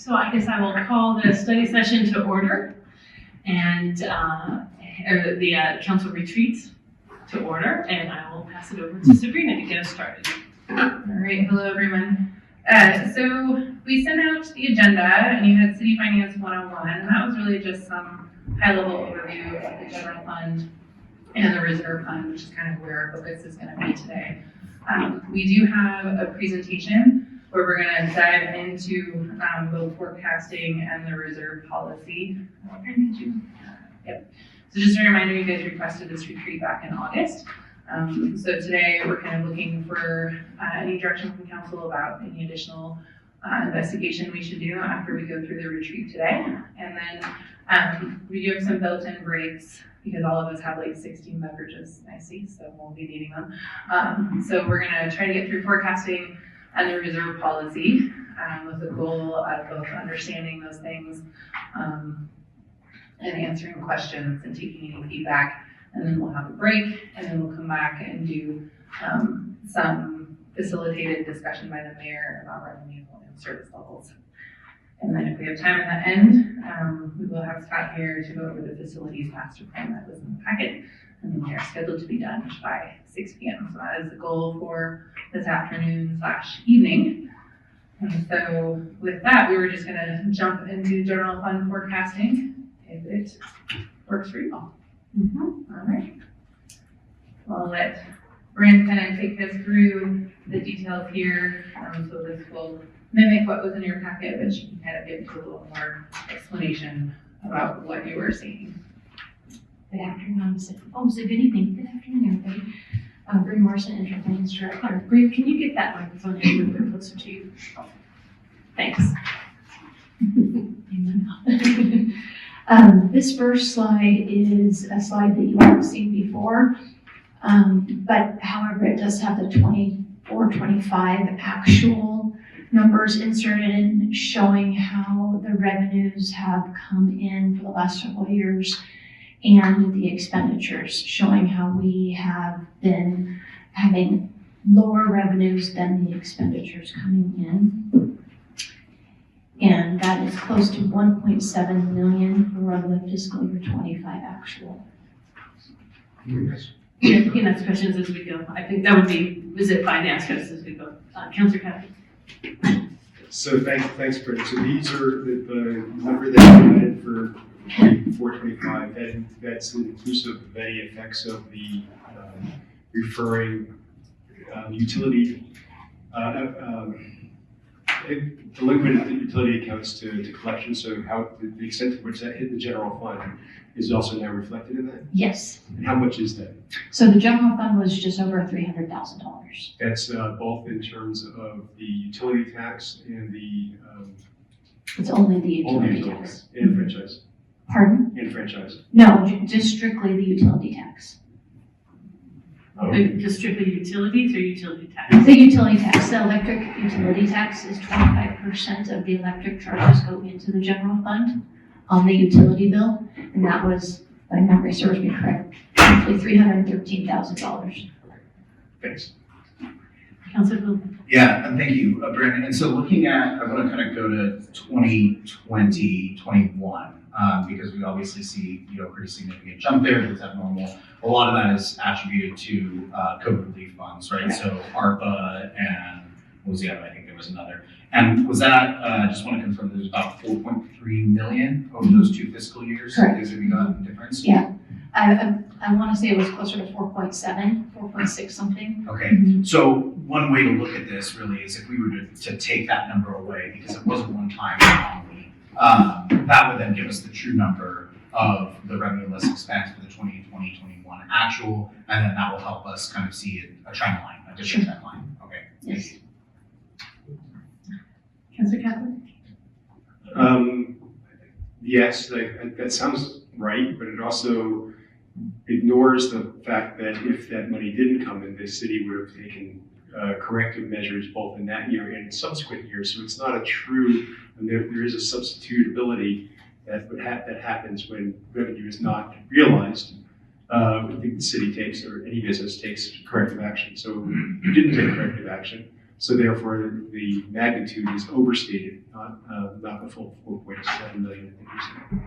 So I guess I will call the study session to order and the council retreats to order, and I will pass it over to Sabrina to get us started. All right, hello everyone. So we sent out the agenda and you had City Finance 101, and that was really just some high-level overview of the general fund and the reserve fund, which is kind of where our focus is going to be today. We do have a presentation where we're going to dive into both forecasting and the reserve policy. Yep. So just a reminder, you guys requested this retreat back in August. So today we're kind of looking for any direction from council about any additional investigation we should do after we go through the retreat today. And then we do have some built-in breaks because all of us have like 16 beverages, I see, so we'll be needing them. So we're gonna try to get through forecasting and the reserve policy with the goal of both understanding those things and answering questions and taking any feedback. And then we'll have a break, and then we'll come back and do some facilitated discussion by the mayor about revenue and service levels. And then if we have time at the end, we will have Scott here to go over the facilities master plan that was in the packet. And then we are scheduled to be done by 6 p.m. So that is the goal for this afternoon/evening. And so with that, we were just gonna jump into general fund forecasting if it works for you all. All right. I'll let Bryn kind of take us through the details here. So this will mimic what was in your packet, but she can kind of give you a little more explanation about what you were seeing. Good afternoon. Good evening. Good afternoon, everybody. Bryn Morrison, Interim Finance Director. Bryn, can you get that microphone a little bit closer to you? Oh. Thanks. This first slide is a slide that you haven't seen before, but however, it does have the 24-25 actual numbers inserted in, showing how the revenues have come in for the last several years and the expenditures, showing how we have been having lower revenues than the expenditures coming in. And that is close to 1.7 million for the fiscal year 25 actual. Yes. Yeah, you can ask questions as we go. I think that would be, is it fine to ask us as we go? Councilor Cotta. So thanks, Bryn. So these are the number that we added for 24-25. That's inclusive of any effects of the referring utility delinquent utility accounts to collection. So how the extent to which that hit the general fund is also now reflected in that? Yes. And how much is that? So the general fund was just over $300,000. That's both in terms of the utility tax and the It's only the utility tax. And franchise. Pardon? And franchise. No, just strictly the utility tax. Oh. Just strictly utilities or utility tax? The utility tax, the electric utility tax is 25% of the electric charges go into the general fund on the utility bill. And that was, if my memory serves me correct, roughly $313,000. Thanks. Councilor Bill. Yeah, and thank you, Bryn. And so looking at, I want to kind of go to 2020, 21, because we obviously see, pretty significant jump there. That's abnormal. A lot of that is attributed to COVID relief funds, right? So ARPA and what was the other? I think there was another. And was that, I just want to confirm, there's about 4.3 million over those 2 fiscal years? Correct. Have you got the difference? Yeah. I want to say it was closer to 4.7, 4.6 something. Okay, so one way to look at this really is if we were to take that number away, because it was a one-time anomaly, that would then give us the true number of the revenue less expense for the 2020-21 actual, and then that will help us kind of see a trend line, a different trend line. Okay. Yes. Councilor Cotta. Yes, that sounds right, but it also ignores the fact that if that money didn't come in, the city would have taken corrective measures both in that year and subsequent years. So it's not a true, and there is a substitutability that happens when revenue is not realized. I think the city takes, or any business takes corrective action. So we didn't take corrective action. So therefore, the magnitude is overstated, not the full 4.7 million. I think you said.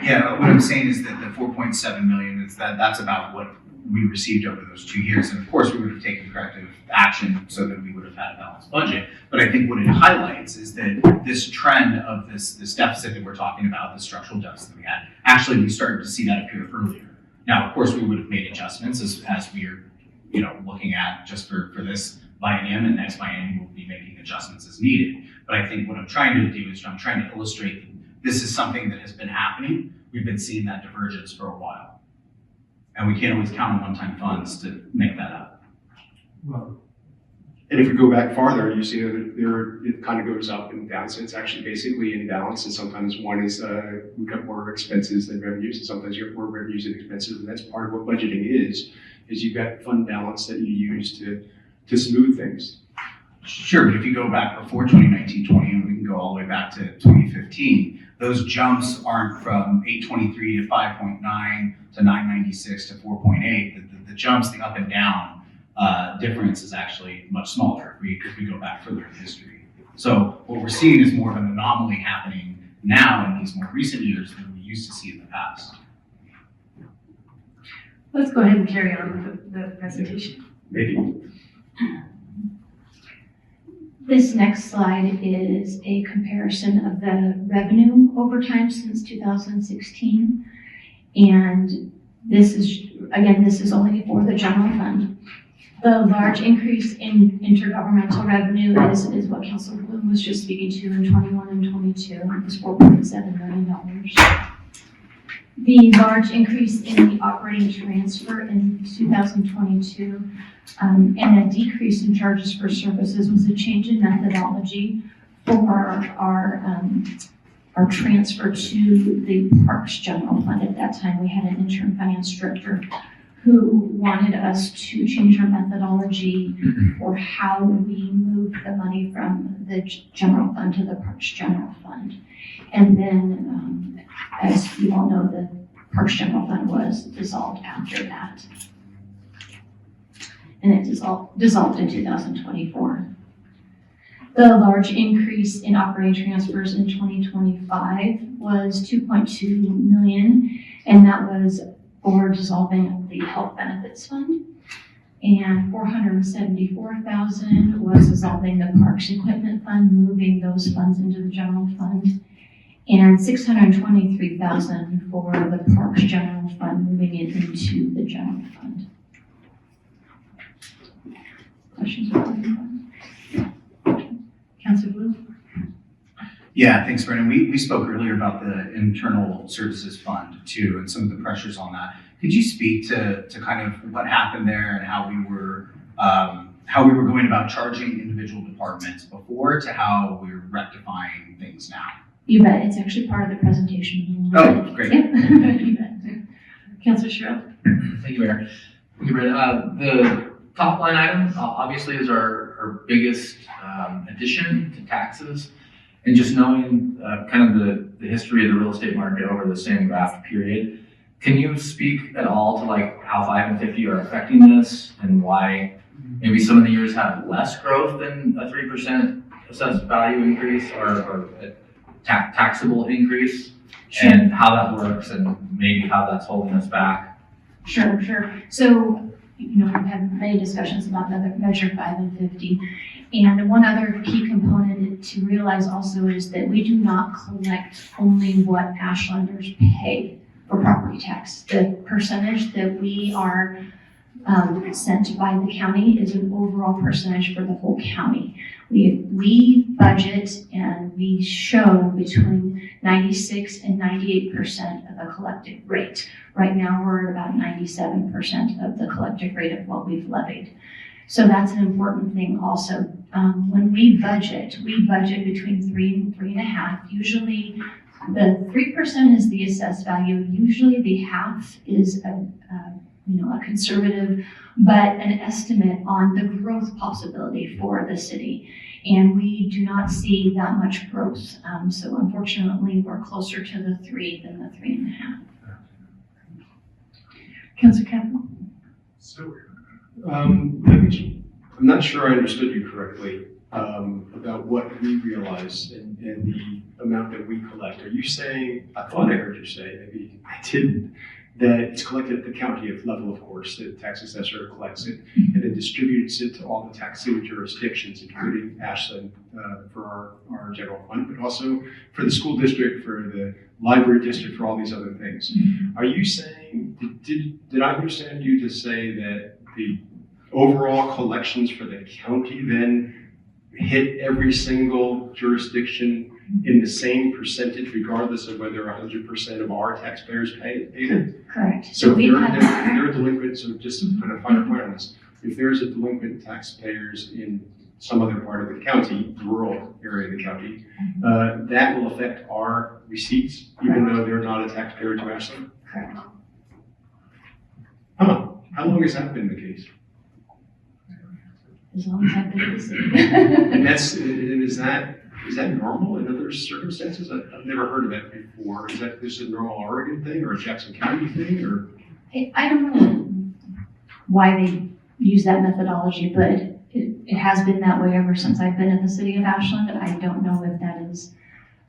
Yeah, what I'm saying is that the 4.7 million is that's about what we received over those 2 years. And of course, we would have taken corrective action so that we would have had a balanced budget. But I think what it highlights is that this trend of this deficit that we're talking about, the structural deficit that we had, actually we started to see that appear earlier. Now, of course, we would have made adjustments as we're, looking at just for this biennium, and next biennium we'll be making adjustments as needed. But I think what I'm trying to do is I'm trying to illustrate that this is something that has been happening. We've been seeing that divergence for a while. And we can't always count on one-time funds to make that up. Well, and if we go back farther, you see that it kind of goes up and down. So it's actually basically in balance. And sometimes one is we've got more expenses than revenues, and sometimes you have more revenues than expenses. And that's part of what budgeting is you've got fund balance that you use to smooth things. Sure, but if you go back before 2019-20, and we can go all the way back to 2015, those jumps aren't from 823 to 5.9 to 996 to 4.8. The jumps, the up and down difference is actually much smaller if we go back further in history. So what we're seeing is more of an anomaly happening now in these more recent years than we used to see in the past. Let's go ahead and carry on with the presentation. Maybe. This next slide is a comparison of the revenue over time since 2016. And this is only for the general fund. The large increase in intergovernmental revenue is what Councilor Bloom was just speaking to in 21 and 22. It was $4.7 million. The large increase in the operating transfer in 2022 and a decrease in charges for services was a change in methodology for our transfer to the Parks General Fund. At that time, we had an interim finance director who wanted us to change our methodology for how we moved the money from the general fund to the Parks General Fund. And then, as you all know, the Parks General Fund was dissolved after that. And it dissolved in 2024. The large increase in operating transfers in 2025 was 2.2 million, and that was for dissolving the Health Benefits Fund. And 474,000 was dissolving the Parks Equipment Fund, moving those funds into the general fund. And 623,000 for the Parks General Fund, moving it into the general fund. Questions or comments? Councilor Blue? Yeah, thanks, Bryn. We spoke earlier about the internal services fund too, and some of the pressures on that. Could you speak to kind of what happened there and how we were going about charging individual departments before to how we're rectifying things now? You bet. It's actually part of the presentation. Oh, great. Yep. You bet. Councilor Sherrill? Thank you, Mayor. Thank you, Bryn. The top line item obviously is our biggest addition to taxes. And just knowing kind of the history of the real estate market over the same graph period, can you speak at all to like how 5 and 50 are affecting this and why maybe some of the years have less growth than a 3% assessed value increase or a taxable increase? Sure. And how that works and maybe how that's holding us back? Sure. So, we've had many discussions about measure 5 and 50. And one other key component to realize also is that we do not collect only what Ashlanders pay for property tax. The percentage that we are sent by the county is an overall percentage for the whole county. We budget and we show between 96 and 98% of the collective rate. Right now, we're at about 97% of the collective rate of what we've levied. So that's an important thing also. When we budget between 3 and 3.5. Usually the 3% is the assessed value. Usually the half is a conservative, but an estimate on the growth possibility for the city. And we do not see that much growth. So unfortunately, we're closer to the 3 than the 3.5. Councilor Campbell? So, I'm not sure I understood you correctly. about what we realize and the amount that we collect. Are you saying, I thought I heard you say, maybe I didn't, that it's collected at the county level, of course, the tax assessor collects it and then distributes it to all the taxing jurisdictions, including Ashland for our general fund, but also for the school district, for the library district, for all these other things. Are you saying, did I understand you to say that the overall collections for the county then hit every single jurisdiction in the same percentage, regardless of whether 100% of our taxpayers paid it? Correct. So if we've they're had, a delinquent, so just to put a finer point on this, if there's a delinquent taxpayers in some other part of the county, rural area of the county, that will affect our receipts, even though they're not a taxpayer to Ashland? correct. Huh, how long has that been the case? As long as I've been in the city. And is that normal in other circumstances? I've never heard of that before. Is that this a normal Oregon thing or a Jackson County thing or? I don't know why they use that methodology, but it has been that way ever since I've been in the city of Ashland. I don't know if that is,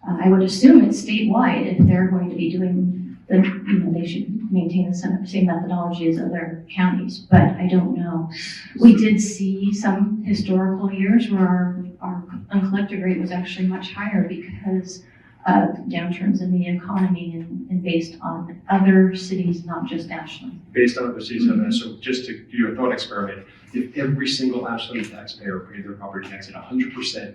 I would assume it's statewide if they're going to be doing they should maintain the same methodology as other counties, but I don't know. We did see some historical years where our uncollected rate was actually much higher because of downturns in the economy and based on other cities, not just Ashland. Based on the cities of that, so just to do a thought experiment, if every single Ashland taxpayer paid their property tax at 100%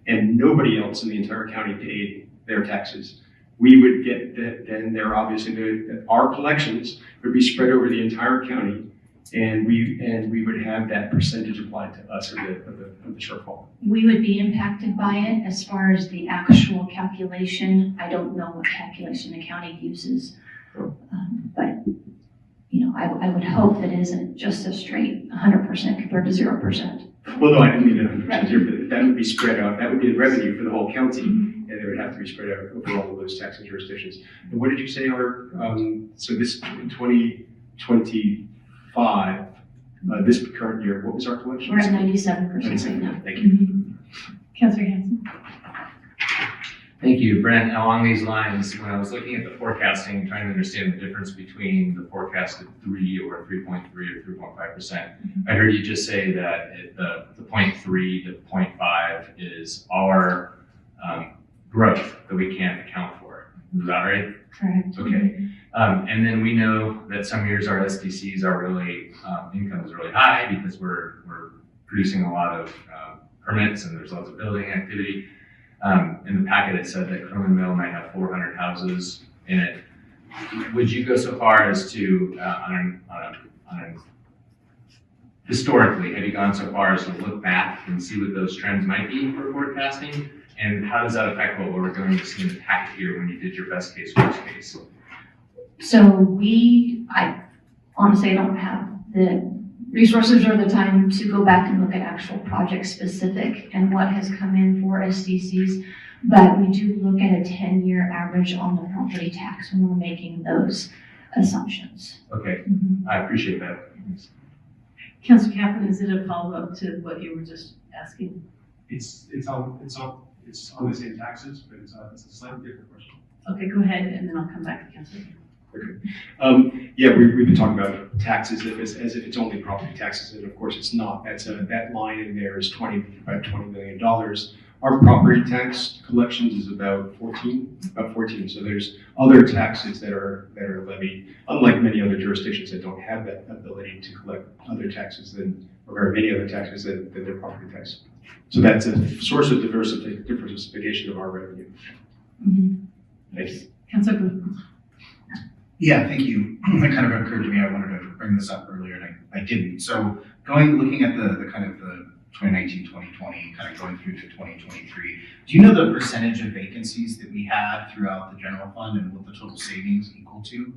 and nobody else in the entire county paid their taxes, we would get that, then they're obviously, our collections would be spread over the entire county, and we would have that percentage applied to us of the shortfall. We would be impacted by it. As far as the actual calculation, I don't know what calculation the county uses. But, I would hope that it isn't just a straight 100% compared to 0%. Well, no, I didn't mean 100% here, but that would be spread out. That would be the revenue for the whole county, and it would have to be spread out over all of those taxing jurisdictions. And what did you say so this 2025, this current year, what was our collection? We're at 97% right now. Thank you. Councilor Hanson. Thank you, Bryn. Along these lines, when I was looking at the forecasting, trying to understand the difference between the forecasted 3 or 3.3 or 3.5%, I heard you just say that the 0.3 to 0.5 is our growth that we can't account for. Is that right? Correct. Okay. And then we know that some years our SDCs are really, income is really high because we're producing a lot of permits and there's lots of building activity. In the packet, it said that Cronin Mill might have 400 houses in it. Would you go so far as to, historically, have you gone so far as to look back and see what those trends might be for forecasting? And how does that affect what we're going to see in the packet here when you did your best case, worst case? So I honestly don't have the resources or the time to go back and look at actual project specific and what has come in for SDCs, but we do look at a 10-year average on the property tax when we're making those assumptions. Okay, I appreciate that. Councilor Kaplan, is it a follow-up to what you were just asking? It's on the same taxes, but it's a slightly different question. Okay, go ahead, and then I'll come back to Councilor. Okay. Yeah, we've been talking about taxes as if it's only property taxes, and of course it's not. That line in there is about $20 million. Our property tax collections is about 14. So there's other taxes that are levied, unlike many other jurisdictions that don't have that ability to collect other taxes or very many other taxes than their property tax. So that's a source of diversification of our revenue. Thank you. Councilor Booth. Yeah, thank you. It kind of occurred to me, I wanted to bring this up earlier and I didn't. So looking at the kind of the 2019, 2020, kind of going through to 2023, do you know the percentage of vacancies that we had throughout the general fund and what the total savings equal to?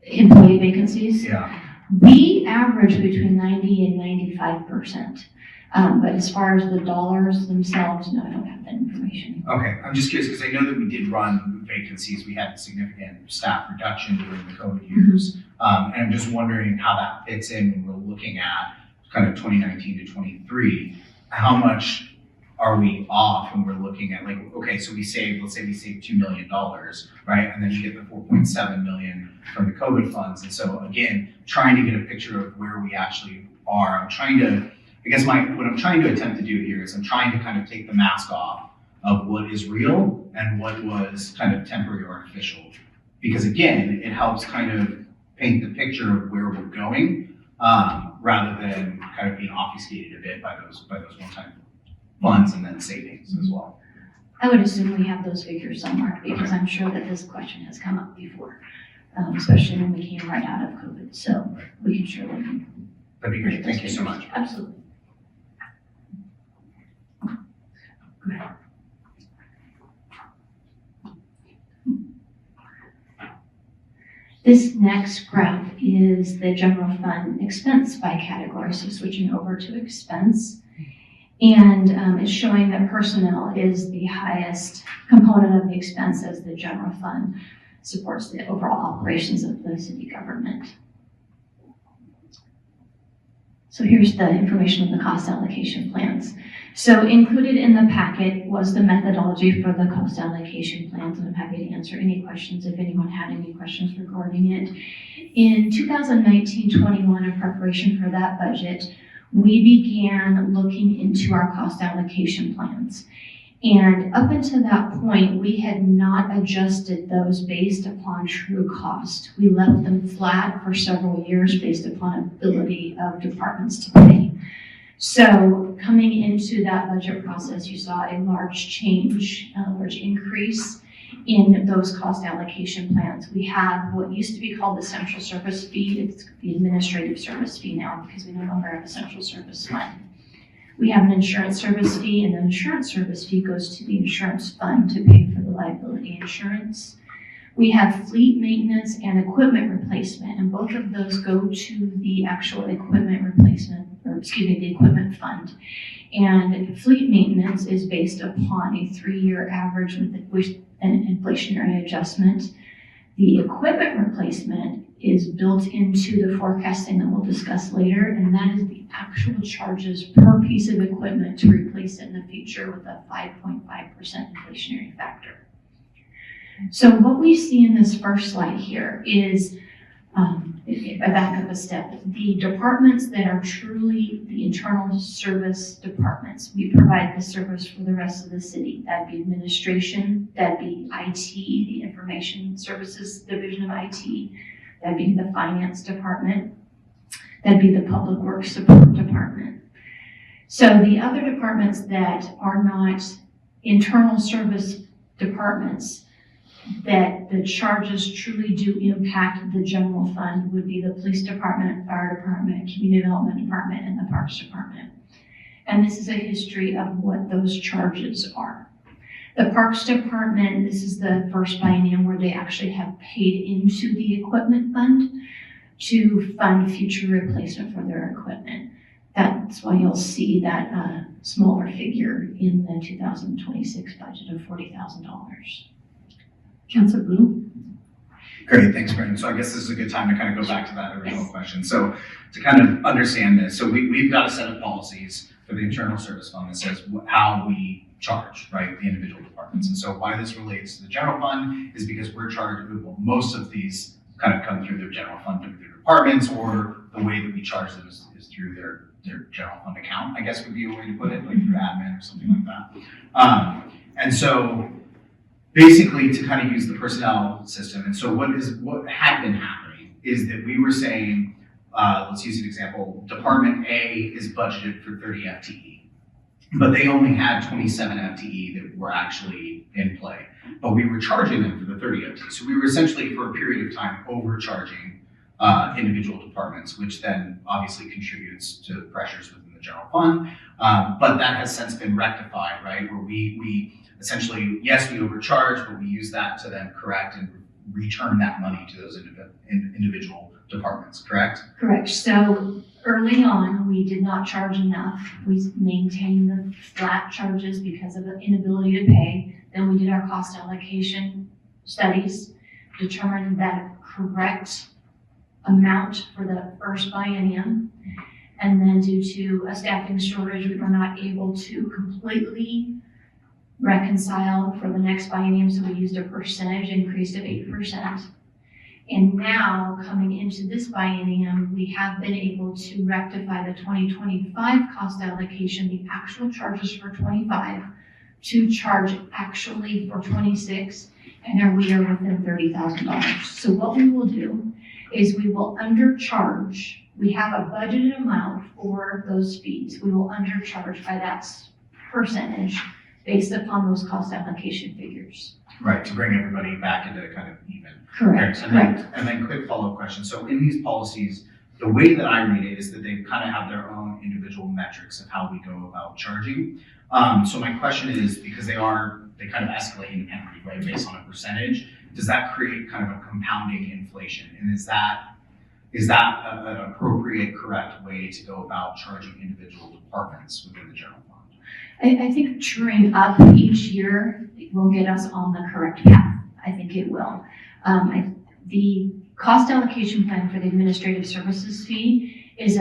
Employee vacancies? Yeah. We average between 90 and 95%. But as far as the dollars themselves, no, I don't have that information. Okay, I'm just curious because I know that we did run vacancies. We had significant staff reduction during the COVID years. And I'm just wondering how that fits in when we're looking at kind of 2019 to 23. how much are we off when we're looking at like, okay, so let's say we saved $2 million, right? And then you get the 4.7 million from the COVID funds. And so again, trying to get a picture of where we actually are. What I'm trying to attempt to do here is I'm trying to kind of take the mask off of what is real and what was kind of temporary or artificial. Because again, it helps kind of paint the picture of where we're going, rather than kind of being obfuscated a bit by those one-time funds and then savings as well. I would assume we have those figures somewhere, because I'm sure that this question has come up before, especially when we came right out of COVID. So we can surely. That'd be great. Thank you so much. Absolutely. Go ahead. This next graph is the general fund expense by category, so switching over to expense. And it's showing that personnel is the highest component of the expense, as the general fund supports the overall operations of the city government. So here's the information of the cost allocation plans. So included in the packet was the methodology for the cost allocation plans, and I'm happy to answer any questions if anyone had any questions regarding it. In 2019-21, in preparation for that budget, we began looking into our cost allocation plans. And up until that point, we had not adjusted those based upon true cost. We left them flat for several years based upon ability of departments to pay. So coming into that budget process, you saw a large change, a large increase in those cost allocation plans. We have what used to be called the central service fee. It's the administrative service fee now, because we no longer have a central service fund. We have an insurance service fee, and the insurance service fee goes to the insurance fund to pay for the liability insurance. We have fleet maintenance and equipment replacement, and both of those go to the actual equipment replacement, the equipment fund. And fleet maintenance is based upon a 3-year average with an inflationary adjustment. The equipment replacement is built into the forecasting that we'll discuss later, and that is the actual charges per piece of equipment to replace it in the future with a 5.5% inflationary factor. So what we see in this first slide here is, if I back up a step, the departments that are truly the internal service departments. We provide the service for the rest of the city. That'd be administration, that'd be IT, the information services division of IT, that'd be the finance department, that'd be the public works support department. So the other departments that are not internal service departments, that the charges truly do impact the general fund, would be the police department, fire department, community development department, and the parks department. And this is a history of what those charges are. The parks department, this is the first biennium where they actually have paid into the equipment fund to fund future replacement for their equipment. That's why you'll see that smaller figure in the 2026 budget of $40,000. Councilor Blue? Great, thanks, Bryn. So I guess this is a good time to kind of go back to that original question. So to kind of understand this, so we've got a set of policies for the internal service fund that says how we charge, right, the individual departments. And so why this relates to the general fund is because we're charged, well, most of these kind of come through their general fund, through their departments, or the way that we charge them is through their general fund account, I guess would be a way to put it, like through admin or something like that. And so basically to kind of use the personnel system. And so what had been happening is that we were saying, let's use an example, Department A is budgeted for 30 FTE, but they only had 27 FTE that were actually in play, but we were charging them for the 30 FTE. So we were essentially, for a period of time, overcharging individual departments, which then obviously contributes to pressures within the general fund. But that has since been rectified, right? Where we essentially, yes, we overcharge, but we use that to then correct and return that money to those individual departments, correct? Correct. So early on, we did not charge enough. We maintained the flat charges because of the inability to pay. Then we did our cost allocation studies, determined that correct amount for the first biennium. And then due to a staffing shortage, we were not able to completely reconcile for the next biennium, so we used a percentage increase of 8%. And now, coming into this biennium, we have been able to rectify the 2025 cost allocation, the actual charges for 25, to charge actually for 26, and then we are within $30,000. So what we will do is we will undercharge. We have a budgeted amount for those fees. We will undercharge by that percentage based upon those cost allocation figures. Right, to bring everybody back into kind of even. Correct, correct. And then quick follow-up question. So in these policies, the way that I read it is that they kind of have their own individual metrics of how we go about charging. So my question is, because they kind of escalate independently, right, based on a percentage, does that create kind of a compounding inflation? And is that an appropriate, correct way to go about charging individual departments within the general fund? I think truing up each year will get us on the correct path. I think it will. The cost allocation plan for the administrative services fee is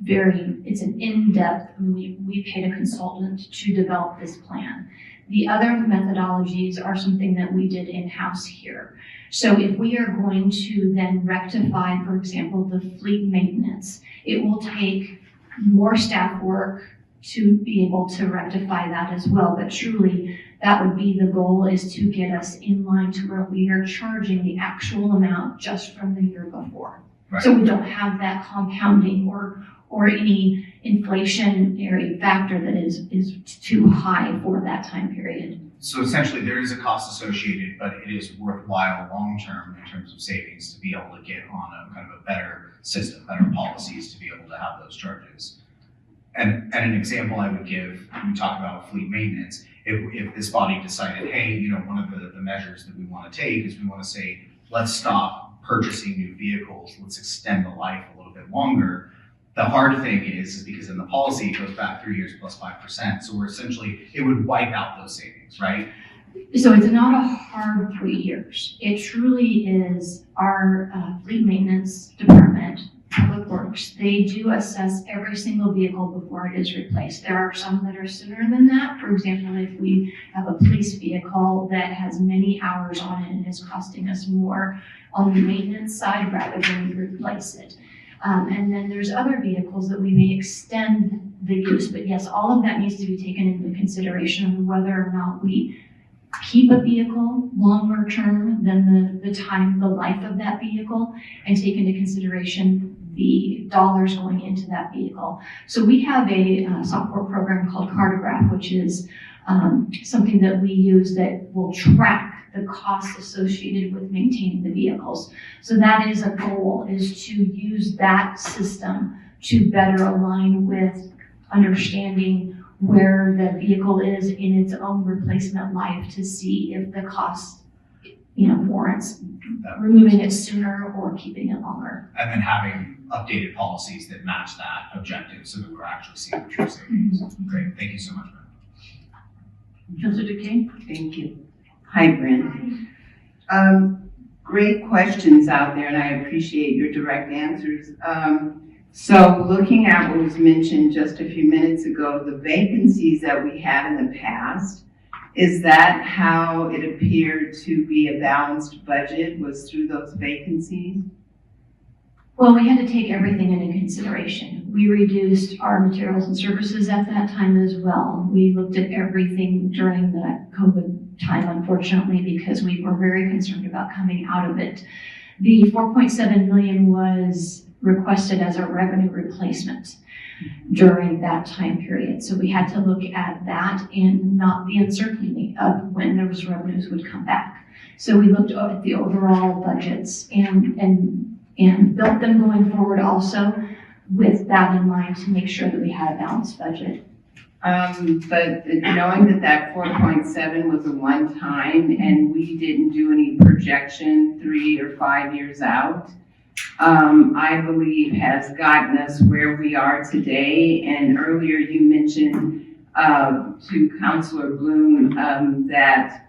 it's an in-depth, we paid a consultant to develop this plan. The other methodologies are something that we did in-house here. So if we are going to then rectify, for example, the fleet maintenance, it will take more staff work to be able to rectify that as well. But truly, that would be the goal, is to get us in line to where we are charging the actual amount just from the year before. Right. So we don't have that compounding or any inflationary factor that is too high for that time period. So essentially, there is a cost associated, but it is worthwhile long-term in terms of savings to be able to get on a kind of a better system, better policies to be able to have those charges. And an example I would give, we talk about fleet maintenance, if this body decided, hey, one of the measures that we want to take is we want to say, let's stop purchasing new vehicles, let's extend the life a little bit longer. The hard thing is because in the policy, it goes back 3 years plus 5%. So we're essentially, it would wipe out those savings, right? So it's not a hard 3 years. It truly is our fleet maintenance department, Public Works. They do assess every single vehicle before it is replaced. There are some that are sooner than that. For example, if we have a police vehicle that has many hours on it and is costing us more on the maintenance side rather than replace it. And then there's other vehicles that we may extend the use, but yes, all of that needs to be taken into consideration of whether or not we keep a vehicle longer term than the life of that vehicle, and take into consideration the dollars going into that vehicle. So we have a software program called Cartograph, which is something that we use that will track the costs associated with maintaining the vehicles. So that is a goal, is to use that system to better align with understanding where the vehicle is in its own replacement life, to see if the cost, warrants removing it sooner or keeping it longer. And then having updated policies that match that objective so that we're actually seeing true savings. Great, thank you so much, Bryn. Councilor Duquesne? Thank you. Hi, Bryn. Great questions out there, and I appreciate your direct answers. So looking at what was mentioned just a few minutes ago, the vacancies that we had in the past, is that how it appeared to be a balanced budget, was through those vacancies? Well, we had to take everything into consideration. We reduced our materials and services at that time as well. We looked at everything during the COVID time, unfortunately, because we were very concerned about coming out of it. The 4.7 million was requested as a revenue replacement during that time period. So we had to look at that and not the uncertainty of when those revenues would come back. So we looked at the overall budgets and built them going forward also with that in mind, to make sure that we had a balanced budget. But knowing that 4.7 was a one-time and we didn't do any projection 3 or 5 years out, I believe has gotten us where we are today. And earlier you mentioned to Councilor Bloom that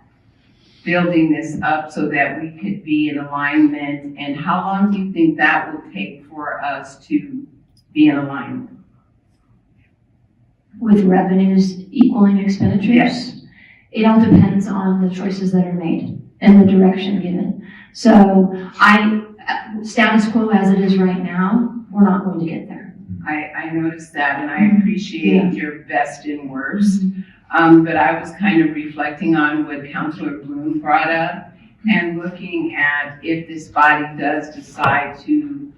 building this up so that we could be in alignment. And how long do you think that will take for us to be in alignment? with revenues equaling expenditures? Yes. It all depends on the choices that are made and the direction given. So status quo as it is right now, we're not going to get there. I noticed that, and I appreciate your best and worst. But I was kind of reflecting on what Councilor Bryn brought up and looking at if this body does decide to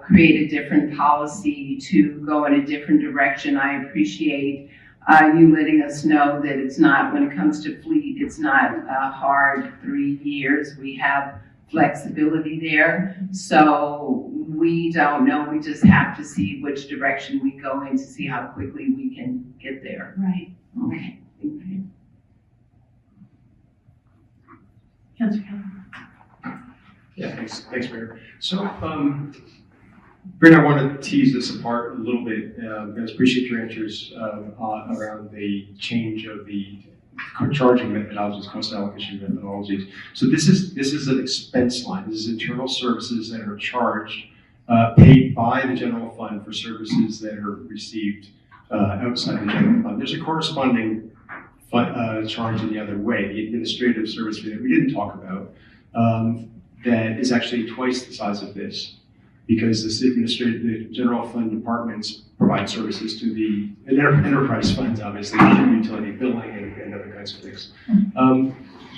create a different policy, to go in a different direction. I appreciate you letting us know that it's not, when it comes to fleet, it's not a hard 3 years. We have flexibility there. So we don't know, we just have to see which direction we go in to see how quickly we can get there. Right. Okay. Councilor Keller. Yeah, thanks, Mayor. So, Bryn, I want to tease this apart a little bit. I appreciate your answers around the change of the charging methodologies, cost allocation methodologies. So this is an expense line. This is internal services that are charged, paid by the general fund for services that are received outside the general fund. There's a corresponding charge in the other way, the administrative service fee that we didn't talk about, that is actually twice the size of this, because the general fund departments provide services to the enterprise funds, obviously, utility billing and other kinds of things.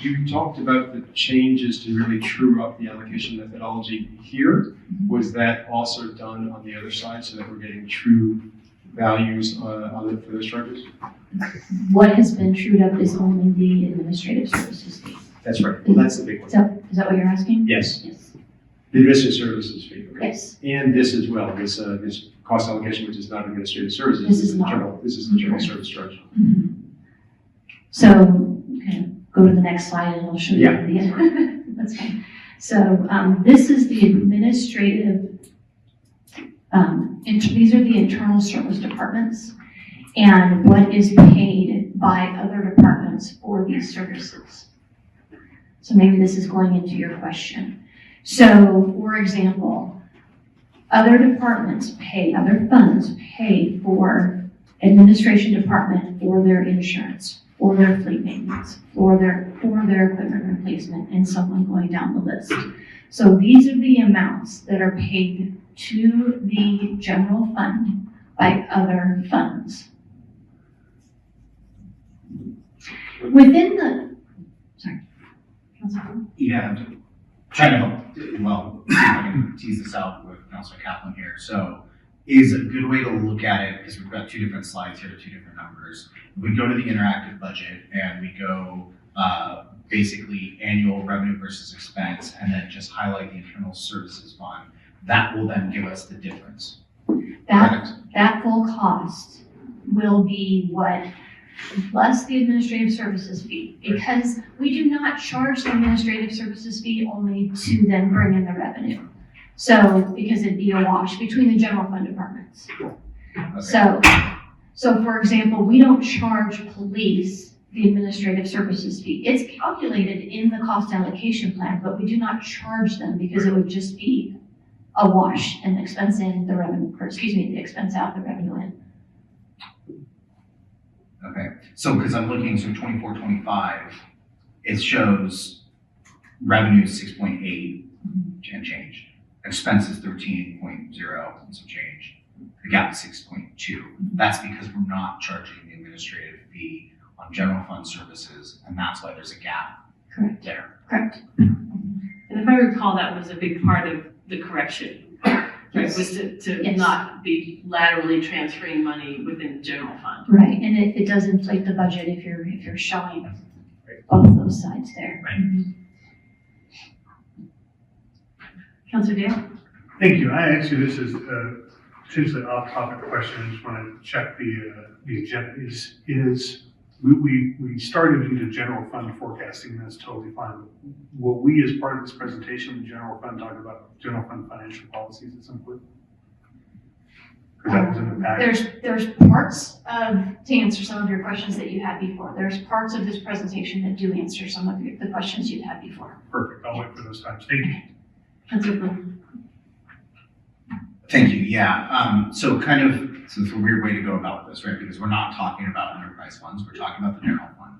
You talked about the changes to really true up the allocation methodology here. Was that also done on the other side so that we're getting true values for those charges? What has been trued up is only the administrative services fee. That's right. Well, that's the big one. Is that what you're asking? Yes. Yes. The administrative services fee. Okay. Yes. And this as well, this cost allocation, which is not administrative services. This is not. This is the general service charge. Mm-hmm. So, okay, go to the next slide and I'll show you the end. That's fine. So this is the administrative, these are the internal service departments and what is paid by other departments for these services. So maybe this is going into your question. So, for example, other departments pay, other funds pay for administration department for their insurance, for their fleet maintenance, for their equipment replacement, and so on going down the list. So these are the amounts that are paid to the general fund by other funds. Within the, sorry, Councilor? Yeah, trying to help, well, see if I can tease this out with Councilor Kaplan here. So is a good way to look at it, because we've got two different slides here, two different numbers. We go to the interactive budget and we go basically annual revenue versus expense, and then just highlight the internal services fund. That will then give us the difference. That full cost will be what, plus the administrative services fee, because we do not charge the administrative services fee only to then bring in the revenue. So, because it'd be a wash between the general fund departments. Okay. So for example, we don't charge police the administrative services fee. It's calculated in the cost allocation plan, but we do not charge them because it would just be a wash and expense in the revenue, or excuse me, the expense out, the revenue in. Okay, so because I'm looking, so 24, 25, it shows revenue 6.8 and change. Expenses 13.0 and some change. The gap is 6.2. That's because we're not charging the administrative fee on general fund services, and that's why there's a gap Correct. there. Correct. And if I recall, that was a big part of the correction, right? Yes. Was to Yes. not be laterally transferring money within the general fund. Right, and it does inflate the budget if you're showing both of those sides there. Right. Councilor Dale? Thank you. Actually, this is potentially an off-topic question. I just want to check the agenda. We started into general fund forecasting, and that's totally fine. Will we, as part of this presentation, the general fund, talk about general fund financial policies at some point? Because that was in the package. There's parts of, to answer some of your questions that you had before, there's parts of this presentation that do answer some of the questions you've had before. Perfect. I'll wait for those times. Thank you. Councilor Bryn? Thank you, yeah. So kind of So it's a weird way to go about this, right? Because we're not talking about enterprise funds, we're talking about the general fund.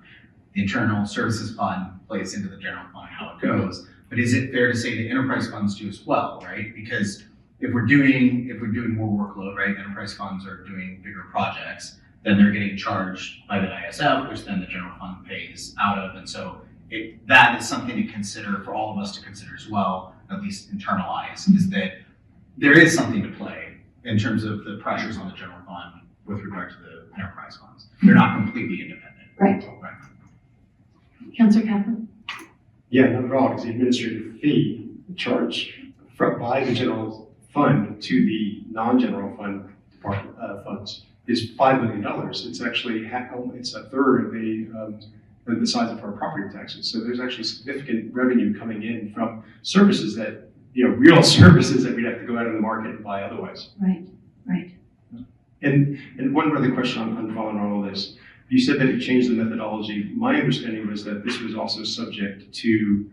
The internal services fund plays into the general fund, how it goes. But is it fair to say the enterprise funds do as well, right? Because if we're doing more workload, right, enterprise funds are doing bigger projects, then they're getting charged by the ISF, which then the general fund pays out of. And so that is something to consider for all of us to consider as well, at least internalize, is that there is something to play in terms of the pressures on the general fund with regard to the enterprise funds. They're not completely independent. Right. Councilor Kaplan? Yeah, not at all, because the administrative fee charged by the general fund to the non-general fund department funds is $5 million. It's actually it's a third of the size of our property taxes. So there's actually significant revenue coming in from services that, real services that we'd have to go out in the market and buy otherwise. Right. And one other question on following all of this. You said that you changed the methodology. My understanding was that this was also subject to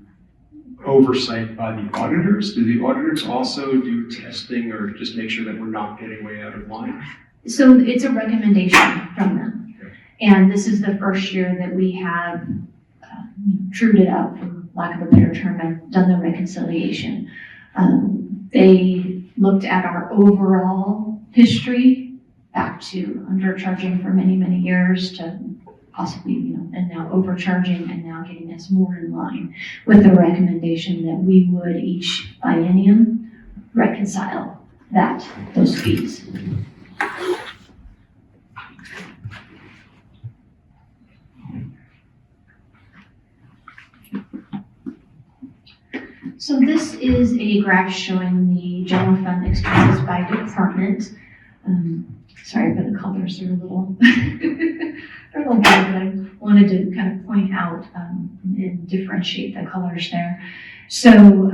oversight by the auditors. Do the auditors also do testing or just make sure that we're not getting way out of line? So it's a recommendation from them. Okay. And this is the first year that we have trued it up, for lack of a better term, and done the reconciliation. They looked at our overall history back to undercharging for many, many years to possibly, and now overcharging and now getting us more in line with the recommendation that we would each biennium reconcile those fees. So this is a graph showing the general fund expenses by department. Sorry for the colors, they're a little they're a little bad, but I wanted to kind of point out and differentiate the colors there. So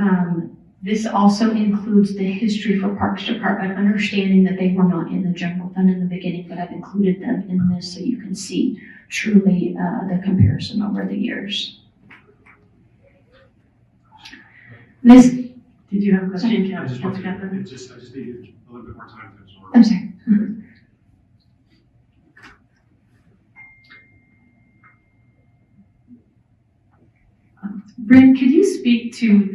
this also includes the history for Parks Department, understanding that they were not in the general fund in the beginning, but I've included them in this so you can see truly the comparison over the years. Did you have a question? I just needed a little bit more time to absorb. I'm sorry. Bryn, could you speak to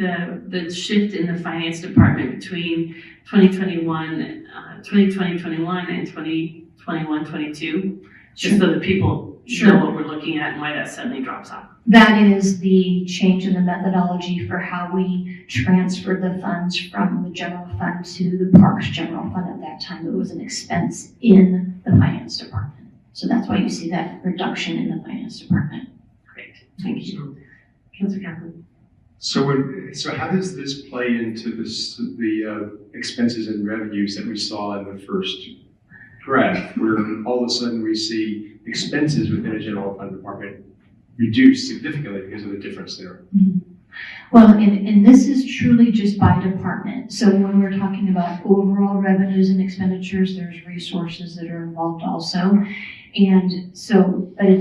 the shift in the finance department between 2021 and 2021-22? Just so that people know what we're looking at and why that suddenly drops off. That is the change in the methodology for how we transferred the funds from the general fund to the Parks General Fund. At that time, it was an expense in the finance department. So that's why you see that reduction in the finance department. Great, thank you. Councilor Kaplan. So how does this play into the expenses and revenues that we saw in the first graph, where all of a sudden we see expenses within a general fund department reduced significantly because of the difference there? Mm-hmm. Well, and this is truly just by department. So when we're talking about overall revenues and expenditures, there's resources that are involved also. And so, but it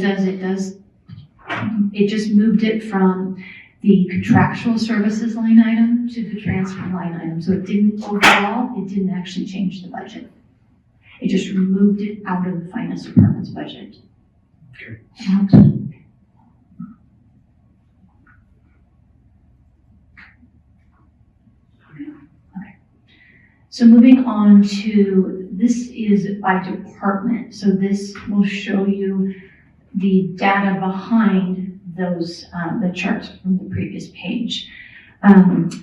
just moved it from the contractual services line item to the transfer line item. So it didn't actually change the budget. It just removed it out of the finance department's budget. Okay. So moving on to, this is by department. So this will show you the data behind those, the charts from the previous page. And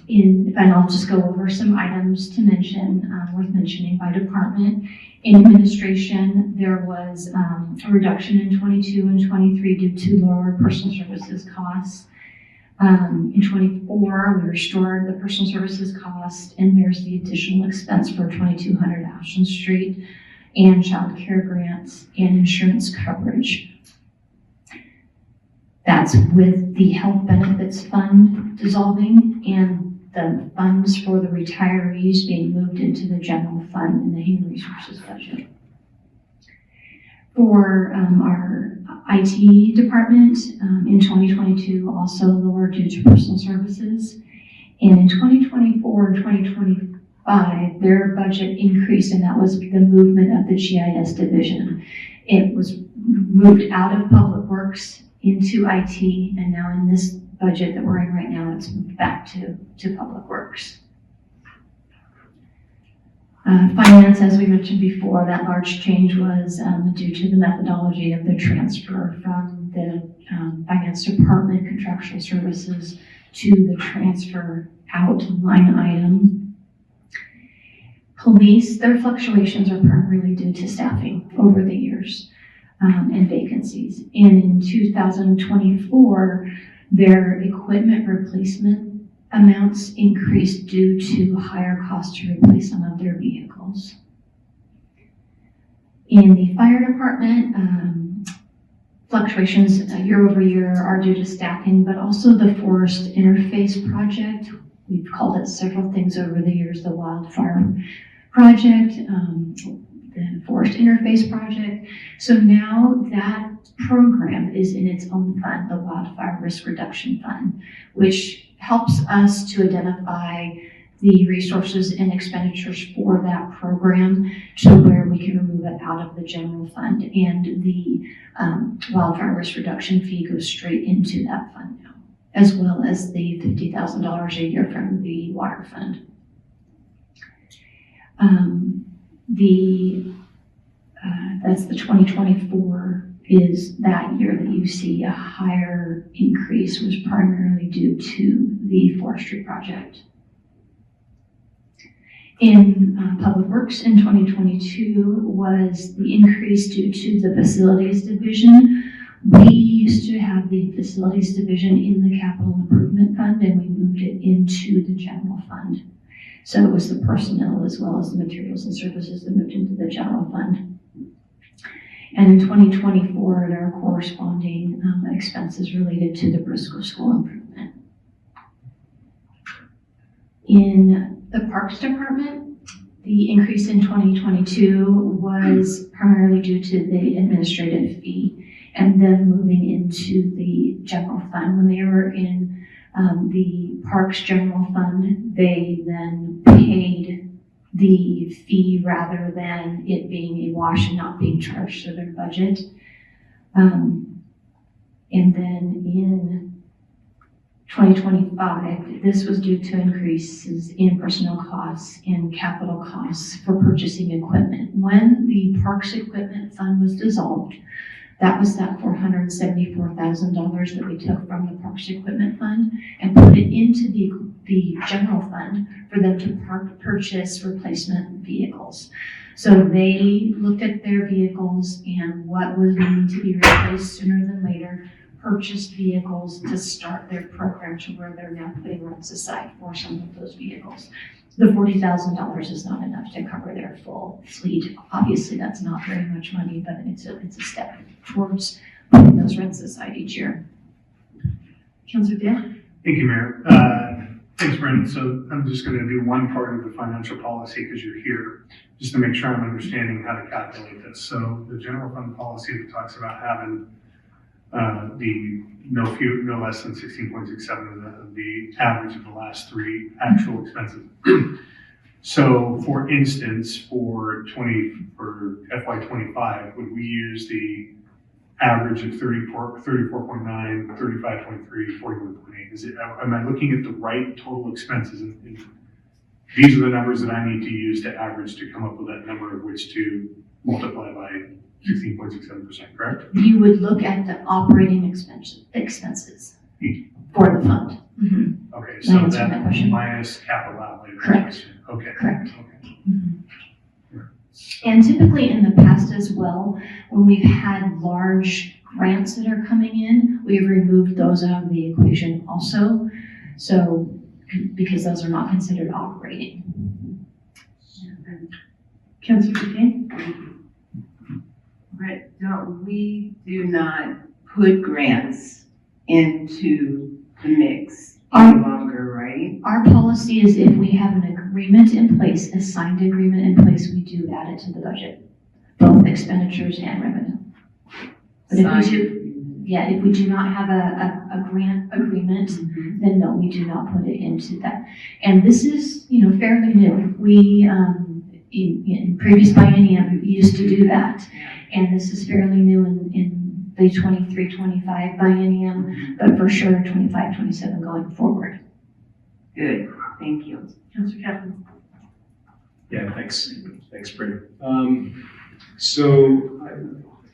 I'll just go over some items to mention, worth mentioning by department. In administration, there was a reduction in 22 and 23 due to lower personal services costs. In 24, we restored the personal services cost, and there's the additional expense for 2200 Ashland Street and child care grants and insurance coverage. That's with the health benefits fund dissolving and the funds for the retirees being moved into the general fund in the human resources budget. For our IT department, in 2022, also lower due to personal services. And in 2024 and 2025, 2025, their budget increased, and that was the movement of the GIS division. It was moved out of Public Works into IT, and now in this budget that we're in right now, it's moved back to Public Works. Finance, as we mentioned before, that large change was due to the methodology of the transfer from the finance department contractual services to the transfer out line item. Police, their fluctuations are primarily due to staffing over the years and vacancies. And in 2024, their equipment replacement amounts increased due to higher cost to replace some of their vehicles. In the fire department, fluctuations year over year are due to staffing, but also the forest interface project. We've called it several things over the years, the wildfire project, the forest interface project. So now that program is in its own fund, the Wildfire Risk Reduction Fund, which helps us to identify the resources and expenditures for that program to where we can remove it out of the general fund, and the wildfire risk reduction fee goes straight into that fund now, as well as the $50,000 a year from the water fund. That's the 2024 is that year that you see a higher increase was primarily due to the forestry project. In Public Works in 2022 was the increase due to the facilities division. We used to have the facilities division in the capital improvement fund, and we moved it into the general fund. So it was the personnel as well as the materials and services that moved into the general fund. And in 2024, there are corresponding expenses related to the Briscoe School improvement. In the Parks Department, the increase in 2022 was primarily due to the administrative fee and then moving into the general fund. When they were in the Parks General Fund, they then paid the fee rather than it being a wash and not being charged to their budget. And then in 2025, this was due to increases in personnel costs and capital costs for purchasing equipment. When the Parks Equipment Fund was dissolved, that was that $474,000 that we took from the Parks Equipment Fund and put it into the general fund for them to purchase replacement vehicles. So they looked at their vehicles and what was needing to be replaced sooner than later, purchased vehicles to start their program to where they're now putting funds aside for some of those vehicles. The $40,000 is not enough to cover their full fleet. Obviously, that's not very much money, but it's a step towards putting those rents aside each year. Councilor Dale? Thank you, Mayor. Thanks, Bryn. So I'm just going to do one part of the financial policy because you're here, just to make sure I'm understanding how to calculate this. So the general fund policy that talks about having the no less than 16.67 of the average of the last three actual expenses. So for instance, for FY25, would we use the average of 34.9, 35.3, 41.8? Is it, am I looking at the right total expenses? And these are the numbers that I need to use to average to come up with that number of which to multiply by 16.67%, correct? You would look at the operating expenses for the fund. Mm-hmm. Okay, so that minus capital outlay. Correct. Okay. Correct. Okay. Mm-hmm. And typically in the past as well, when we've had large grants that are coming in, we've removed those out of the equation also. So, because those are not considered operating. Councilor Duquesne? Right, we do not put grants into the mix any longer, right? Our policy is if we have an agreement in place, a signed agreement in place, we do add it to the budget, both expenditures and revenue. But if we do, yeah, if we do not have a grant agreement, then no, we do not put it into that. And this is, fairly new. We, in previous biennium, we used to do that. And this is fairly new in the 23-25 biennium, but for sure 25-27 going forward. Good, thank you. Councilor Kaplan. Yeah, thanks, Bryn. So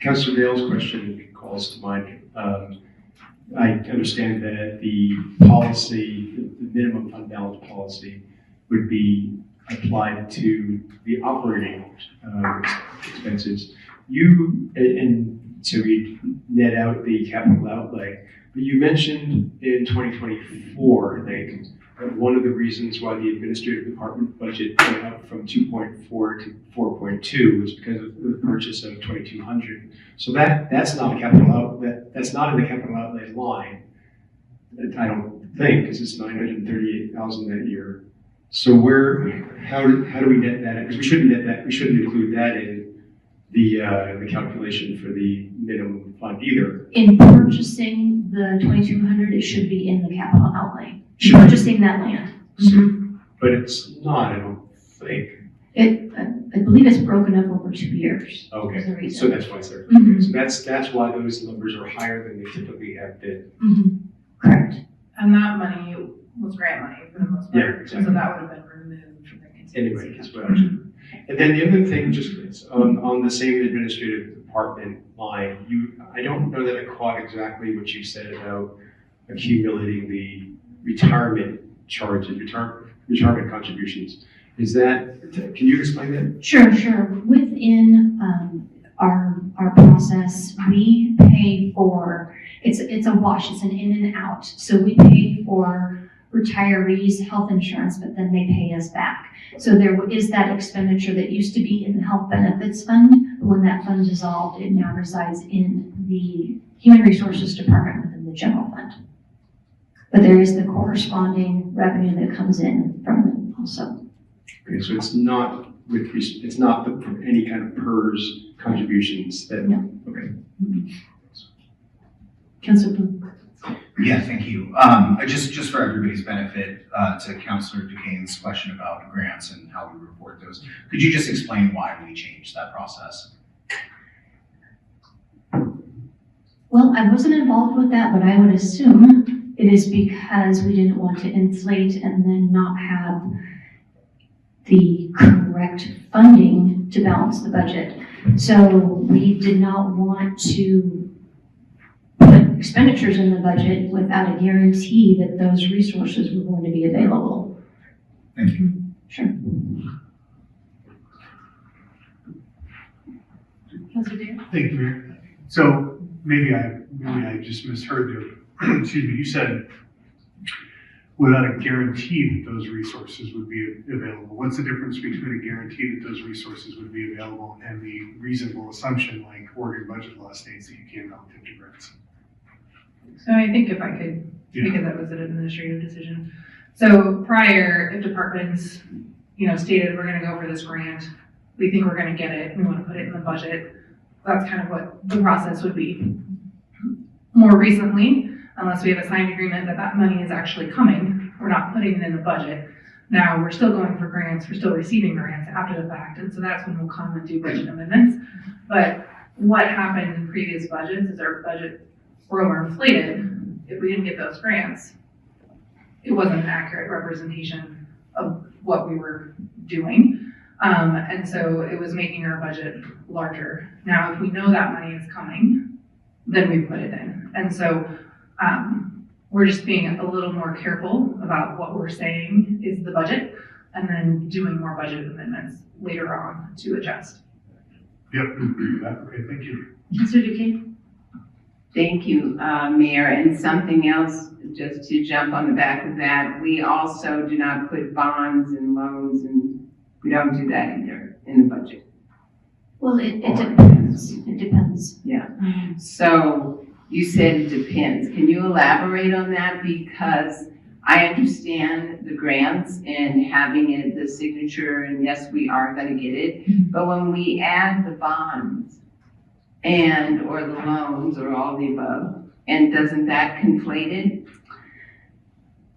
Councilor Dale's question calls to mind. I understand that the policy, the minimum fund balance policy, would be applied to the operating expenses. And so we net out the capital outlay. But you mentioned in 2024, I think, that one of the reasons why the administrative department budget went up from 2.4 to 4.2 was because of the purchase of 2,200. So that's not a capital outlay. That's not in the capital outlay line. I don't think, because it's 938,000 that year. So how do we net that? Because we shouldn't net that. We shouldn't include that in the calculation for the minimum fund either. In purchasing the 2,200, it should be in the capital outlay. Sure. Purchasing that land. But it's not, I don't think. I believe it's broken up over 2 years. Is the Okay, reason. so that's why it's there. Mhm. So that's why those numbers are higher than they typically have been. Correct. And that money was grant money for the most part. Yeah, exactly. So that would have been removed from the contingency. Anyway, that's what I was. And then the other thing, just on the same administrative department line, I don't know that I caught exactly what you said about accumulating the retirement charges, retirement contributions. Can you explain that? Sure. Within our process, we pay for, it's a wash, it's an in and out. So we pay for retirees' health insurance, but then they pay us back. So there is that expenditure that used to be in the health benefits fund, but when that fund dissolved, it now resides in the human resources department within the general fund. But there is the corresponding revenue that comes in from it also. Okay, so it's not any kind of PERS contributions that. No. Okay. Councilor Bloom. Yeah, thank you. Just for everybody's benefit, to Councilor Duquesne's question about grants and how we report those, could you just explain why we changed that process? Well, I wasn't involved with that, but I would assume it is because we didn't want to inflate and then not have the correct funding to balance the budget. So we did not want to put expenditures in the budget without a guarantee that those resources were going to be available. Thank you. Sure. Councilor Dale. Thank you, Mayor. So maybe I just misheard you. Excuse me, you said without a guarantee that those resources would be available. What's the difference between a guarantee that those resources would be available and the reasonable assumption like Oregon budget law states that you can't allocate to grants? So I think if I could, Yeah. because that was an administrative decision. So prior, if departments, stated we're gonna go for this grant, we think we're gonna get it, we wanna put it in the budget, that's kind of what the process would be. More recently, unless we have a signed agreement that that money is actually coming, we're not putting it in the budget. Now, we're still going for grants, we're still receiving grants after the fact, and so that's when we'll come and do budget amendments. But what happened in previous budgets is our budget were overinflated. If we didn't get those grants, it wasn't an accurate representation of what we were doing. And so it was making our budget larger. Now, if we know that money is coming, then we put it in. And so we're just being a little more careful about what we're saying is the budget and then doing more budget amendments later on to adjust. Yep, agree with that. Okay, thank you. Councilor Duquesne. Thank you, Mayor. And something else, just to jump on the back of that, we also do not put bonds and loans, and we don't do that either in the budget. Well, it depends. It depends. Yeah. So you said it depends. Can you elaborate on that? Because I understand the grants and having it, the signature, and yes, we are gonna get it. But when we add the bonds or the loans or all the above? And doesn't that conflate it?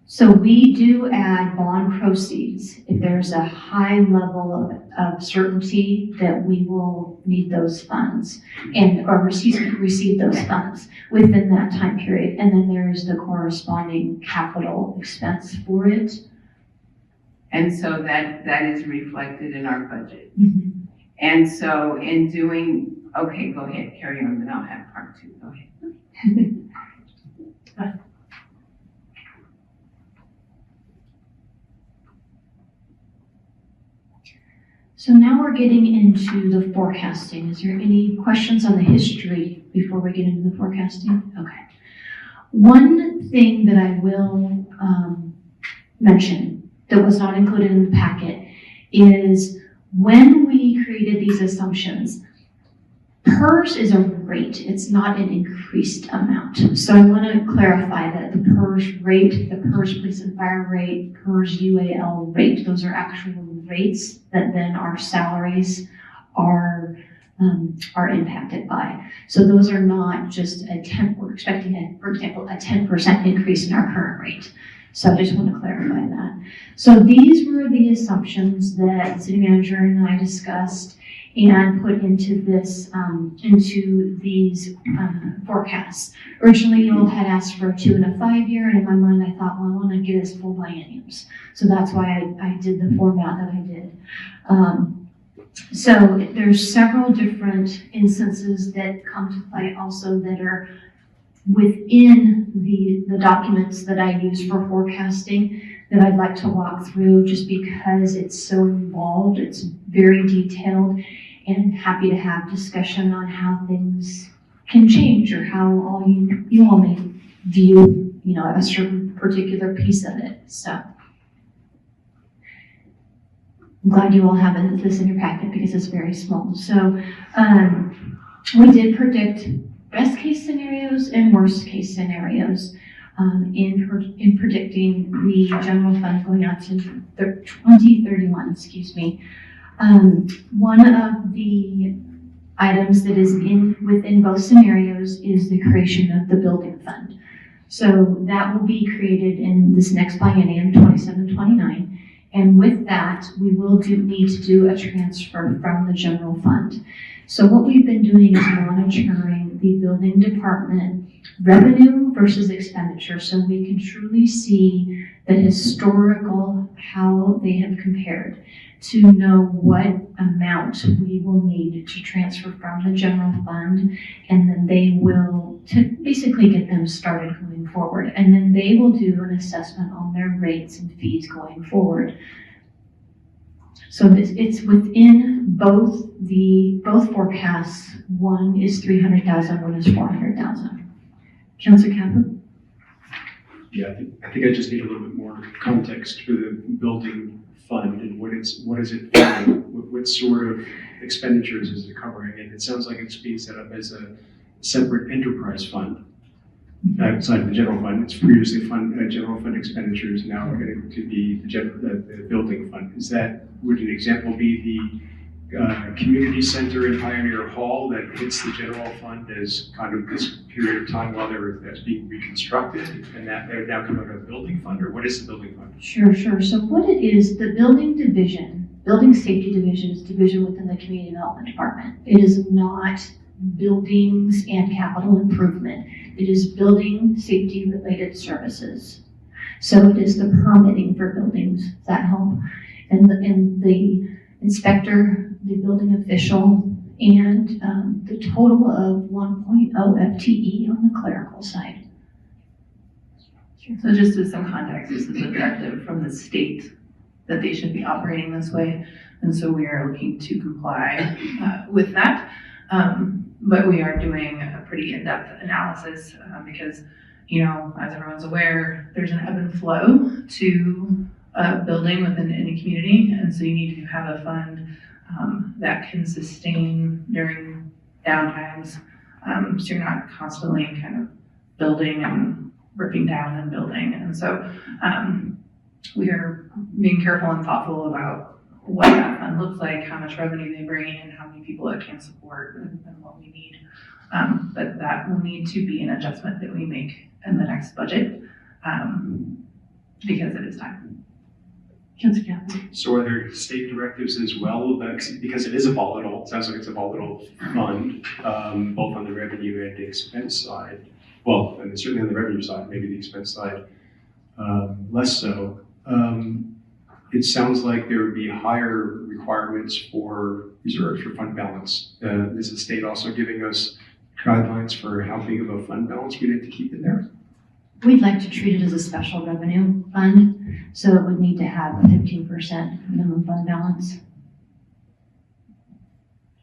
So we do add bond proceeds if there's a high level of certainty that we will need those funds or receive those funds within that time period. And then there's the corresponding capital expense for it. And so that is reflected in our budget. Mhm. And so in doing, okay, go ahead, carry on, then I'll have part two, go ahead. So now we're getting into the forecasting. Is there any questions on the history before we get into the forecasting? Okay. One thing that I will mention that was not included in the packet is when we created these assumptions, PERS is a rate, it's not an increased amount. So I want to clarify that the PERS rate, the PERS police and fire rate, PERS UAL rate, those are actual rates that then our salaries are impacted by. So those are not just we're expecting, for example, a 10% increase in our current rate. So I just want to clarify that. So these were the assumptions that the city manager and I discussed and put into into these forecasts. Originally, you all had asked for a 2 and a 5 year, and in my mind, I thought, well, I want to get us full bienniums. So that's why I did the format that I did. So there's several different instances that come to play also that are within the documents that I use for forecasting that I'd like to walk through just because it's so involved, it's very detailed, and happy to have discussion on how things can change or how all you all may view, a certain particular piece of it. So I'm glad you all have this in your packet because it's very small. So we did predict best case scenarios and worst case scenarios in predicting the general fund going out to 2031, excuse me. One of the items that is within both scenarios is the creation of the building fund. So that will be created in this next biennium, 27-29. And with that, we will need to do a transfer from the general fund. So what we've been doing is monitoring the building department revenue versus expenditure, so we can truly see the historical, how they have compared, to know what amount we will need to transfer from the general fund, and then they will, to basically get them started going forward. And then they will do an assessment on their rates and fees going forward. So it's within both forecasts. One is 300,000, one is 400,000. Councilor Kaplan? Yeah, I think I just need a little bit more context for the building fund and what is it funding? What sort of expenditures is it covering? And it sounds like it's being set up as a separate enterprise fund outside of the general fund. It's previously general fund expenditures, now going to be the building fund. Would an example be the community center in Pioneer Hall that hits the general fund as kind of this period of time while that's being reconstructed, and that they're now coming out of the building fund, or what is the building fund? Sure. So what it is, the building safety division is division within the community development department. It is not buildings and capital improvement. It is building safety related services. So it is the permitting for buildings. Does that help? And the inspector, the building official, and the total of 1.0 FTE on the clerical side. So just as some context, this is a directive from the state that they should be operating this way. And so we are looking to comply with that. But we are doing a pretty in-depth analysis because, as everyone's aware, there's an ebb and flow to building within any community. And so you need to have a fund that can sustain during downtimes. So you're not constantly kind of building and ripping down and building. And so we are being careful and thoughtful about what that fund looks like, how much revenue they bring in, how many people it can support, and what we need. But that will need to be an adjustment that we make in the next budget, because it is time. Councilor Cavan. So are there state directives as well? Because it is a volatile, it sounds like it's a volatile fund, both on the revenue and the expense side. Well, and certainly on the revenue side, maybe the expense side less so. It sounds like there would be higher requirements for reserves for fund balance. Is the state also giving us guidelines for how big of a fund balance we need to keep in there? We'd like to treat it as a special revenue fund, so it would need to have a 15% minimum fund balance.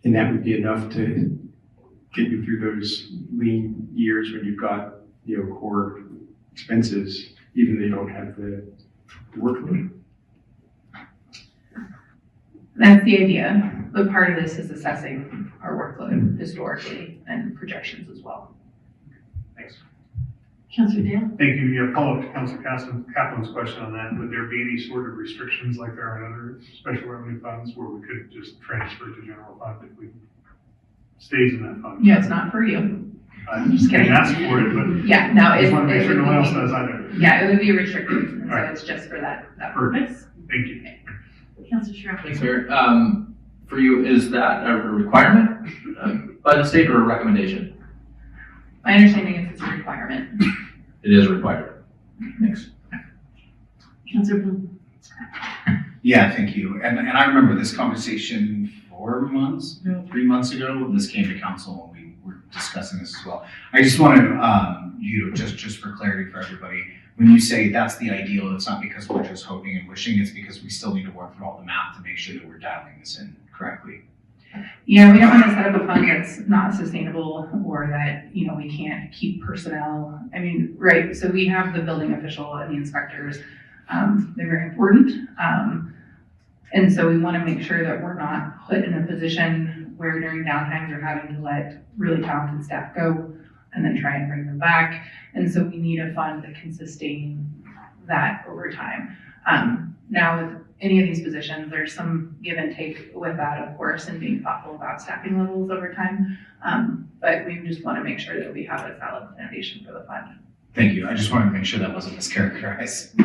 And that would be enough to get you through those lean years when you've got, core expenses, even though you don't have the workload. That's the idea, but part of this is assessing our workload historically and projections as well. Thanks. Councilor Dale. Thank you. Yeah, follow up to Councilor Kaplan's question on that. Would there be any sort of restrictions like there are in other special revenue funds where we could just transfer to general fund if we stays in that fund? Yeah, it's not for you. I'm just kidding. Ask for it, but Yeah, no, I it just want to make it sure no one else would does either. be, yeah, it would be restricted, and so Alright. it's just for that Perfect. purpose. Thank you. Councilor Schroeder. Thanks, Mayor. For you, is that a requirement by the state or a recommendation? My understanding is it's a requirement. It is required. Thanks. Councilor Bloom. Yeah, thank you. And I remember this conversation 4 months ago, 3 months ago. This came to council and we were discussing this as well. I just want to, just for clarity for everybody, when you say that's the ideal, it's not because we're just hoping and wishing, it's because we still need to work through all the math to make sure that we're dialing this in correctly. Yeah, we don't want to set up a fund that's not sustainable or that, we can't keep personnel. I mean, right, so we have the building official and the inspectors. They're very important. And so we want to make sure that we're not put in a position where during downtimes we're having to let really talented staff go and then try and bring them back. And so we need a fund that can sustain that over time. Now with any of these positions, there's some give and take with that, of course, and being thoughtful about staffing levels over time. But we just want to make sure that we have a solid foundation for the fund. Thank you. I just wanted to make sure that wasn't mischaracterized.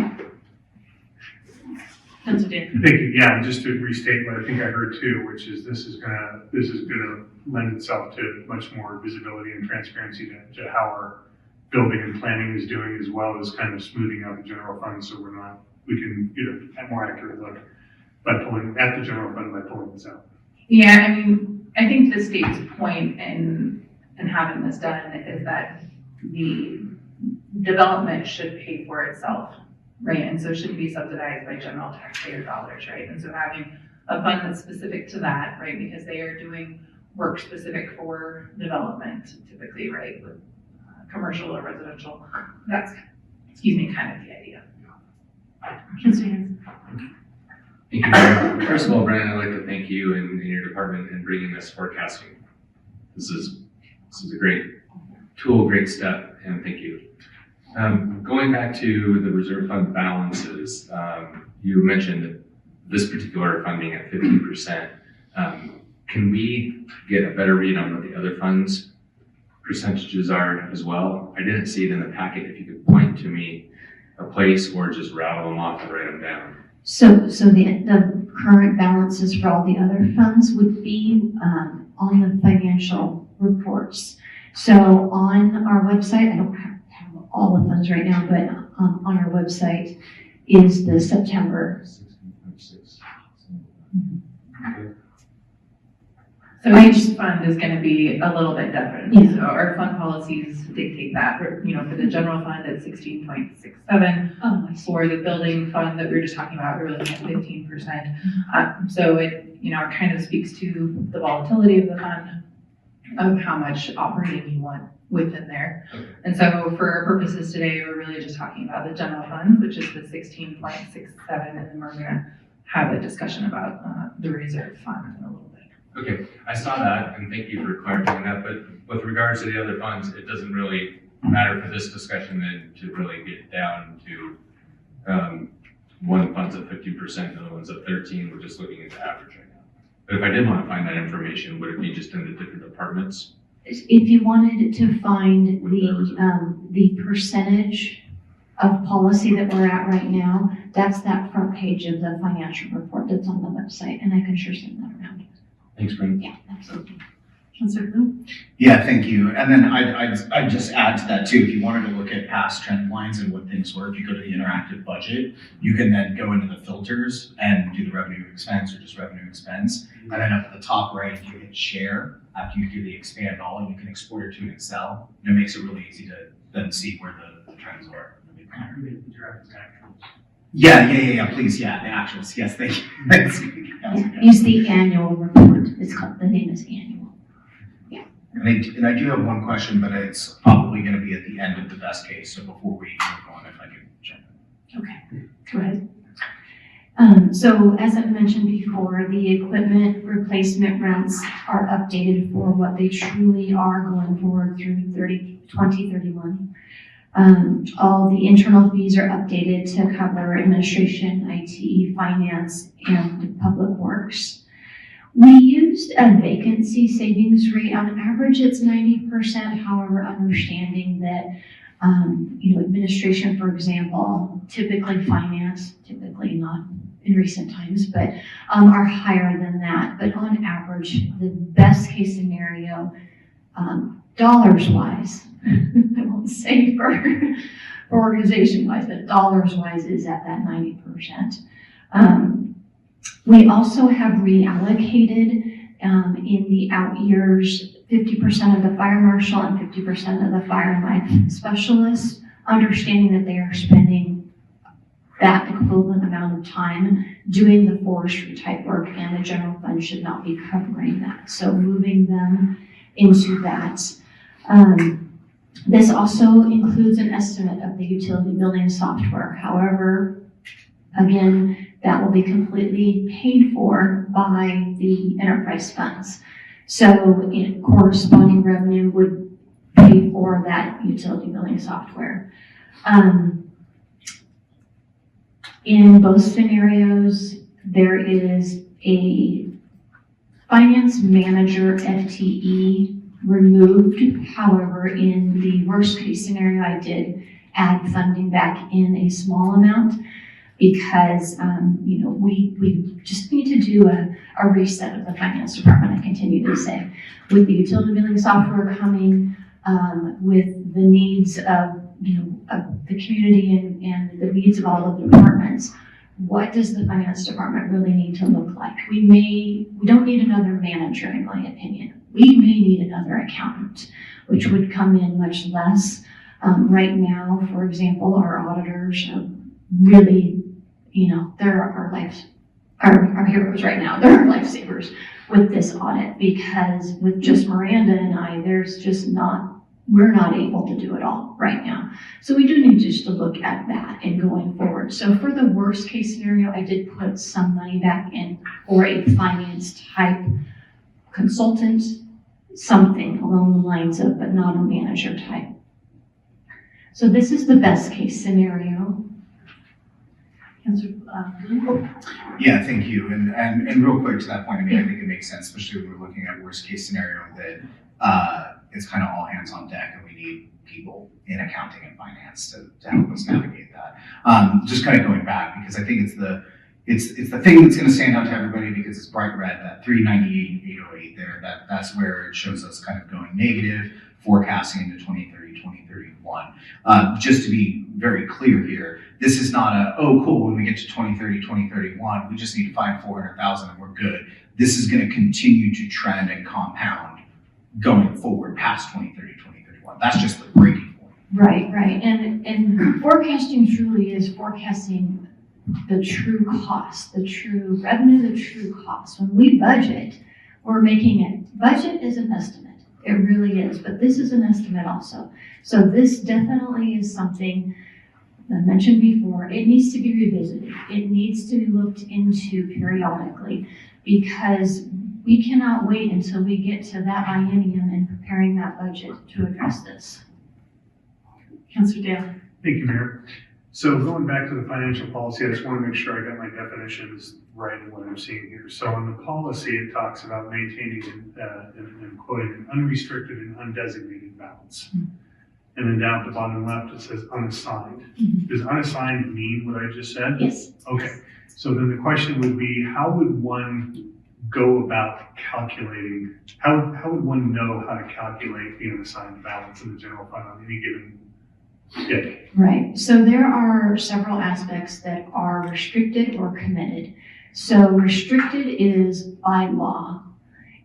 Councilor Dale. Thank you. Yeah, and just to restate what I think I heard too, which is this is gonna lend itself to much more visibility and transparency to how our building and planning is doing, as well as kind of smoothing out the general fund, so we can get a more accurate look by pulling at the general fund by pulling this out. Yeah, I mean, I think the state's point in having this done is that the development should pay for itself, right? And so it shouldn't be subsidized by general taxpayer dollars, right? And so having a fund that's specific to that, right? Because they are doing work specific for development typically, right? With commercial or residential, that's, kind of the idea. Councilor Hanson. Thank you, Mayor. First of all, Bryn, I'd like to thank you and your department in bringing this forecasting. This is a great tool, great step, and thank you. Going back to the reserve fund balances, you mentioned that this particular funding at 15%. Can we get a better read on what the other funds percentages are as well? I didn't see it in the packet. If you could point to me a place or just rattle them off and write them down. So the current balances for all the other funds would be on the financial reports. So on our website, I don't have all the funds right now, but on our website is the September. 16.6. So each fund is going to be a little bit different. Yeah. So our fund policies dictate that. For the general fund at 16.67. Oh, I see. For the building fund that we were just talking about, we're looking at 15%. So it, it kind of speaks to the volatility of the fund, of how much operating you want within there. Okay. And so for our purposes today, we're really just talking about the general fund, which is the 16.67, and then we're going to have a discussion about the reserve fund in a little bit. Okay, I saw that, and thank you for clarifying that, but with regards to the other funds, it doesn't really matter for this discussion then to really get down to one fund fund's at 50%, the other one's at 13, we're just looking at the average right now. But if I did want to find that information, would it be just in the different departments? If you wanted to find the percentage of policy that we're at right now, that's that front page of the financial report that's on the website, and I can sure send that around. Thanks, Bryn. Yeah, absolutely. Councilor Blue? Yeah, thank you. And then I'd just add to that too, if you wanted to look at past trend lines and what things were, if you go to the interactive budget, you can then go into the filters and do the revenue expense or just revenue expense. And then up at the top right, you hit share. After you do the expand all, and you can export it to an Excel. And it makes it really easy to then see where the trends are. Yeah, please, the actuals. Yes, thank you. Thanks. Use the annual report. It's called, the name is annual. And I do have one question, but it's probably going to be at the end of the best case. So before we move on, if I could jump in. Okay, go ahead. So as I've mentioned before, the equipment replacement rents are updated for what they truly are going forward through 2031. All the internal fees are updated to cover administration, IT, finance, and public works. We used a vacancy savings rate. On average, it's 90%. However, understanding that, administration, for example, typically finance, typically not in recent times, but are higher than that. But on average, the best case scenario, dollars wise, I won't say for organization wise, but dollars wise is at that 90%. We also have reallocated in the out years 50% of the fire marshal and 50% of the fire and life specialists, understanding that they are spending that equivalent amount of time doing the forestry type work, and the general fund should not be covering that. So moving them into that. This also includes an estimate of the utility billing software. However, again, that will be completely paid for by the enterprise funds. So corresponding revenue would pay for that utility billing software. In both scenarios, there is a finance manager FTE removed. However, in the worst case scenario, I did add funding back in a small amount because, we just need to do a reset of the finance department, I continue to say. With the utility billing software coming, with the needs of the community and the needs of all of the departments, what does the finance department really need to look like? We don't need another manager, in my opinion. We may need another accountant, which would come in much less. Right now, for example, our auditors are really, they're our heroes right now. They're our lifesavers with this audit, because with just Miranda and I, we're not able to do it all right now. So we do need just to look at that and going forward. So for the worst case scenario, I did put some money back in for a finance type consultant, something along the lines of, but not a manager type. So this is the best case scenario. Councilor Blue? Yeah, thank you. And real quick to that point, I think it makes sense, especially when we're looking at worst case scenario, that it's kind of all hands on deck, and we need people in accounting and finance to help us navigate that. Just kind of going back, because I think it's the thing that's going to stand out to everybody, because it's bright red, that 398,808 there, that's where it shows us kind of going negative, forecasting into 2030, 2031. Just to be very clear here, this is not cool, when we get to 2030, 2031, we just need to find 400,000 and we're good. This is going to continue to trend and compound going forward past 2030, 2031. That's just the breaking point. Right. And forecasting truly is forecasting the true cost, the true revenue, the true cost. When we budget, we're making it. Budget is an estimate. It really is, but this is an estimate also. So this definitely is something I mentioned before. It needs to be revisited. It needs to be looked into periodically, because we cannot wait until we get to that biennium and preparing that budget to address this. Councilor Dale? Thank you, Mayor. So going back to the financial policy, I just want to make sure I got my definitions right in what I'm seeing here. So in the policy, it talks about maintaining and quoting an unrestricted and undesignated balance. And then down at the bottom left, it says unassigned. Does unassigned mean what I just said? Yes. Okay, so then the question would be, how would one go about calculating, how would one know how to calculate the unassigned balance in the general fund on any given day? Right, so there are several aspects that are restricted or committed. So restricted is by law,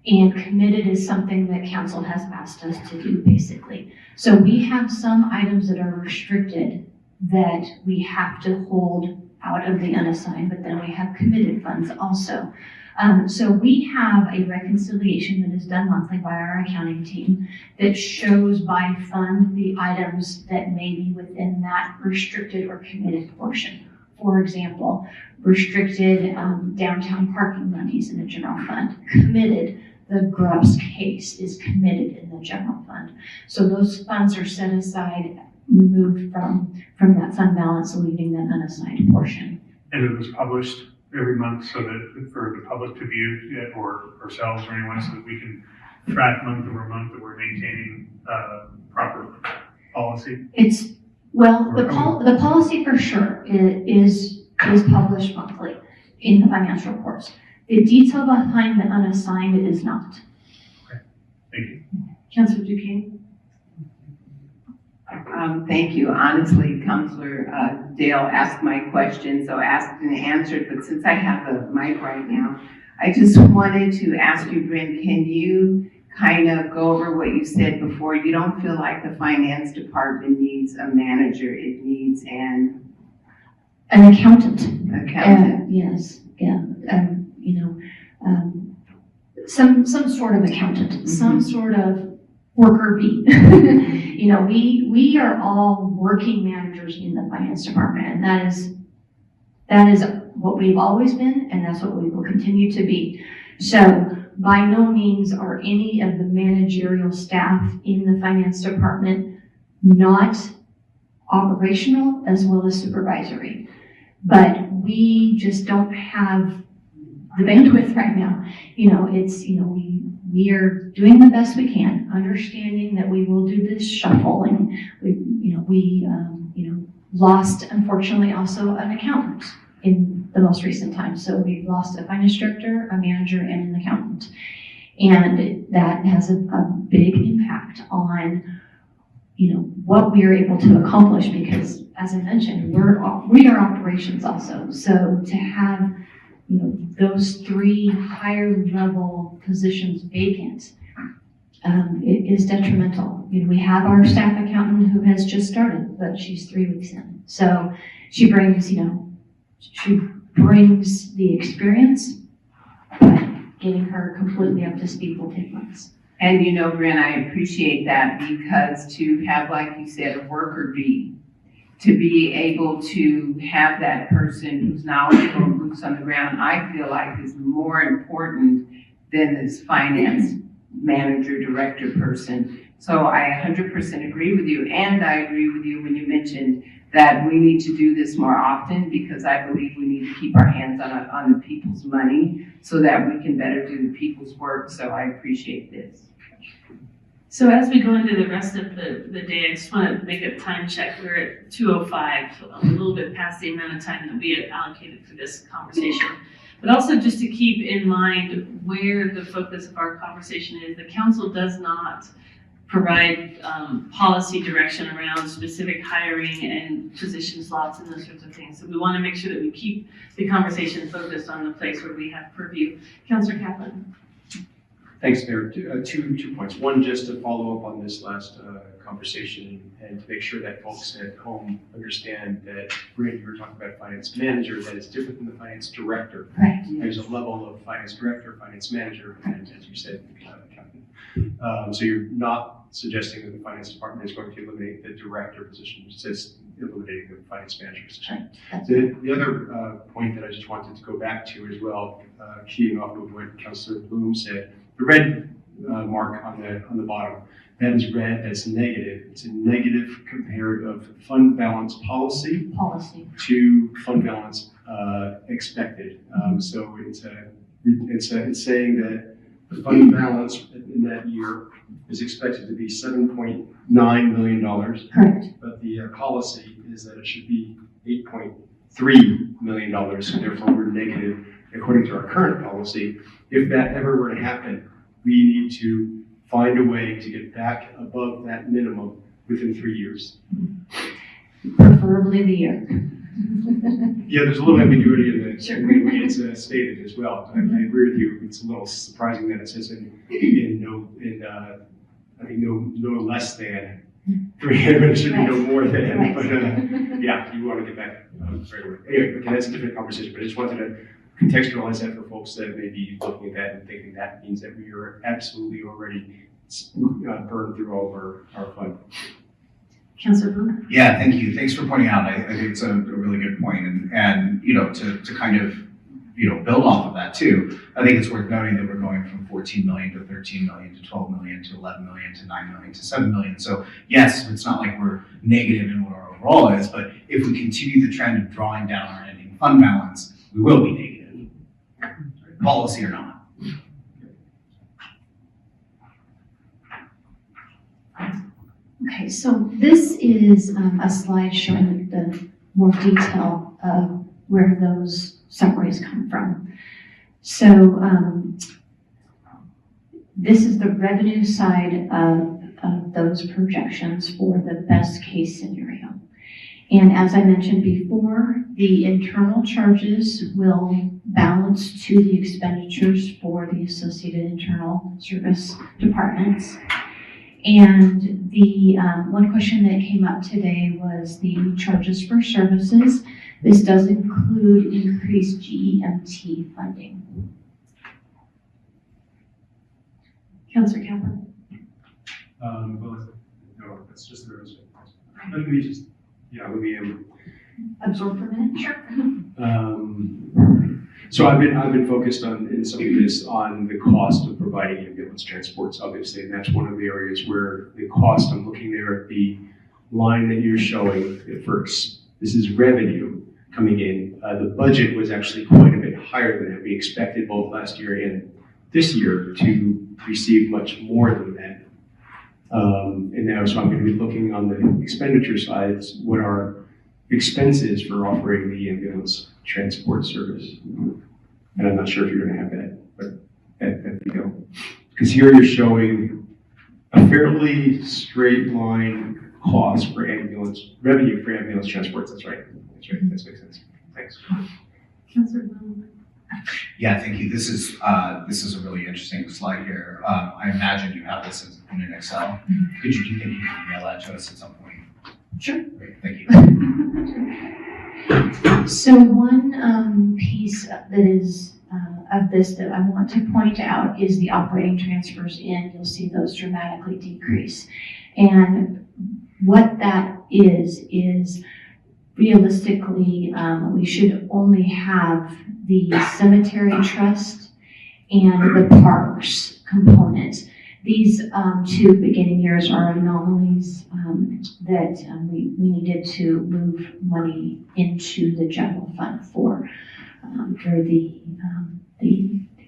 and committed is something that council has asked us to do, basically. So we have some items that are restricted that we have to hold out of the unassigned, but then we have committed funds also. So we have a reconciliation that is done monthly by our accounting team that shows by fund the items that may be within that restricted or committed portion. For example, restricted downtown parking monies in the general fund. Committed, the Grubbs case is committed in the general fund. So those funds are set aside, removed from that fund balance, leaving that unassigned portion. And it was published every month so that for the public to view, or ourselves or anyone, so that we can track month over month that we're maintaining proper policy. It's, well, the policy for sure is published monthly in the financial reports. The detail behind the unassigned is not. Okay, thank you. Councilor Duquesne? Thank you. Honestly, Councilor Dale asked my question, so asked and answered, but since I have the mic right now, I just wanted to ask you, Bryn, can you kind of go over what you said before? You don't feel like the finance department needs a manager, it needs an Accountant. accountant. Yes, some sort of accountant, some sort of worker bee. We are all working managers in the finance department, and that is what we've always been, and that's what we will continue to be. So by no means are any of the managerial staff in the finance department not operational as well as supervisory. But we just don't have the bandwidth right now. We are doing the best we can, understanding that we will do this shuffling. We lost, unfortunately, also an accountant in the most recent time. So we've lost a finance director, a manager, and an accountant. And that has a big impact on, what we are able to accomplish, because as I mentioned, we are operations also. So to have, those three higher level positions vacant, it is detrimental. We have our staff accountant who has just started, but she's 3 weeks in. So she brings, the experience, but getting her completely up to speed will take months. And Bryn, I appreciate that, because to have, like you said, a worker bee, to be able to have that person who's knowledgeable and boots on the ground, I feel like is more important than this finance manager, director person. So I 100% agree with you, and I agree with you when you mentioned that we need to do this more often, because I believe we need to keep our hands on the people's money so that we can better do the people's work. So I appreciate this. So as we go into the rest of the day, I just want to make a time check. We're at 2:05, a little bit past the amount of time that we had allocated for this conversation. But also just to keep in mind where the focus of our conversation is, the council does not provide policy direction around specific hiring and position slots and those sorts of things. So we want to make sure that we keep the conversation focused on the place where we have purview. Councilor Kaplan. Thanks, Mayor. Two points. One, just to follow up on this last conversation and to make sure that folks at home understand that, Bryn, you were talking about finance manager, that is different than the finance director. Right. There's a level of finance director, finance manager, and as you said, accountant. So you're not suggesting that the finance department is going to eliminate the director position, it says eliminating the finance manager position. The other point that I just wanted to go back to as well, keying off of what Councilor Bloom said, the red mark on the bottom, that is red, that's negative. It's a negative comparative fund balance policy to fund balance expected. So it's saying that the fund balance in that year is expected to be $7.9 million. Correct. But the policy is that it should be $8.3 million. So therefore, we're negative according to our current policy. If that ever were to happen, we need to find a way to get back above that minimum within 3 years. Preferably the year. Yeah, there's a little ambiguity in the Sure. way it's stated as well. I agree with you. It's a little surprising that it says I think no less than 3, but it should be no more than. Right. But yeah, you want to get back right away. Anyway, okay, that's a different conversation. But I just wanted to contextualize that for folks that may be looking at that and thinking that means that we are absolutely already burned through all of our fund. Councilor Bryn? Yeah, thank you. Thanks for pointing out. I think it's a really good point. And you know, to kind of, you know, build off of that too, I think it's worth noting that we're going from 14 million to 13 million to 12 million to 11 million to 9 million to 7 million. So yes, it's not like we're negative in what our overall is, but if we continue the trend of drawing down our ending fund balance, we will be negative, policy or not. Okay, so this is a slide showing the more detail of where those summaries come from. So this is the revenue side of those projections for the best case scenario. And as I mentioned before, the internal charges will balance to the expenditures for the associated internal service departments. And the one question that came up today was the charges for services. This does include increased GEMT funding. Councilor Kaplan? Well, no, that's just the rest. Let me just, let me Absorb for a minute? Sure. So I've been focused on in some of this on the cost of providing ambulance transports, obviously, and that's one of the areas where the cost. I'm looking there at the line that you're showing at first. This is revenue coming in. The budget was actually quite a bit higher than that. We expected both last year and this year to receive much more than that. And now, so I'm going to be looking on the expenditure side, what are expenses for operating the ambulance transport service. And I'm not sure if you're going to have that, but that you go. Because here you're showing a fairly straight line cost for ambulance, revenue for ambulance transports. That's right. That makes sense. Thanks. Councilor Bryn? Yeah, thank you. This is a really interesting slide here. I imagine you have this in an Excel. Do you think you can email that to us at some point? Sure. Great, thank you. So one piece that is of this that I want to point out is the operating transfers in. You'll see those dramatically decrease. And what that is realistically, we should only have the cemetery trust and the parks component. These two beginning years are anomalies that we needed to move money into the general fund for the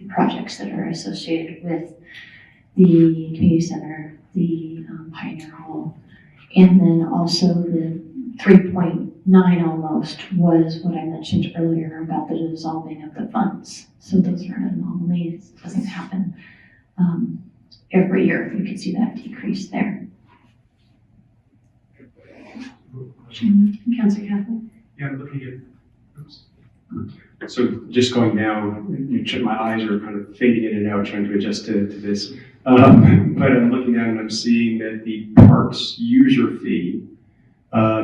projects that are associated with the community center, the Pioneer Hall, and then also the 3.9 almost was what I mentioned earlier about the dissolving of the funds. So those are anomalies. It doesn't happen every year. You can see that decrease there. Councilor Kaplan? Yeah, I'm looking at, oops. So just going now, my eyes are kind of fading in and out trying to adjust to this. But I'm looking at it and I'm seeing that the parks user fee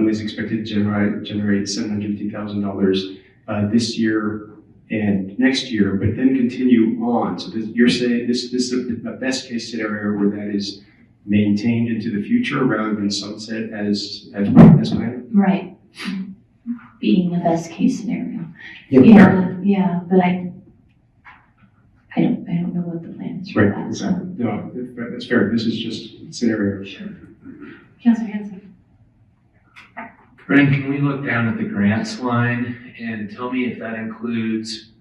is expected to generate $750,000 this year and next year, but then continue on. So you're saying this is a best case scenario where that is maintained into the future rather than sunset as planned? Right. Being the best case scenario. Yeah. Yeah, but I don't know what the plan is for Right, that. So. exactly. No, that's fair. This is just scenario. Councilor Hanson. Bryn, can we look down at the grants line and tell me if that includes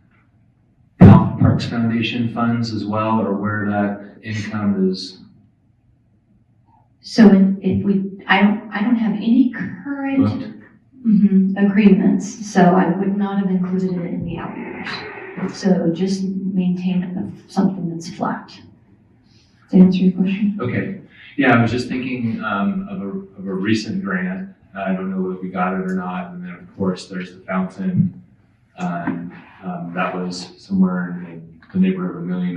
Parks Foundation funds as well, or where that income is? So if I don't have any current booked? agreements, so I would not have included it in the out years. So just maintain something that's flat. To answer your question? Okay, yeah, I was just thinking of a recent grant. I don't know whether we got it or not. And then of course there's the fountain. That was somewhere in the neighborhood of $1 million.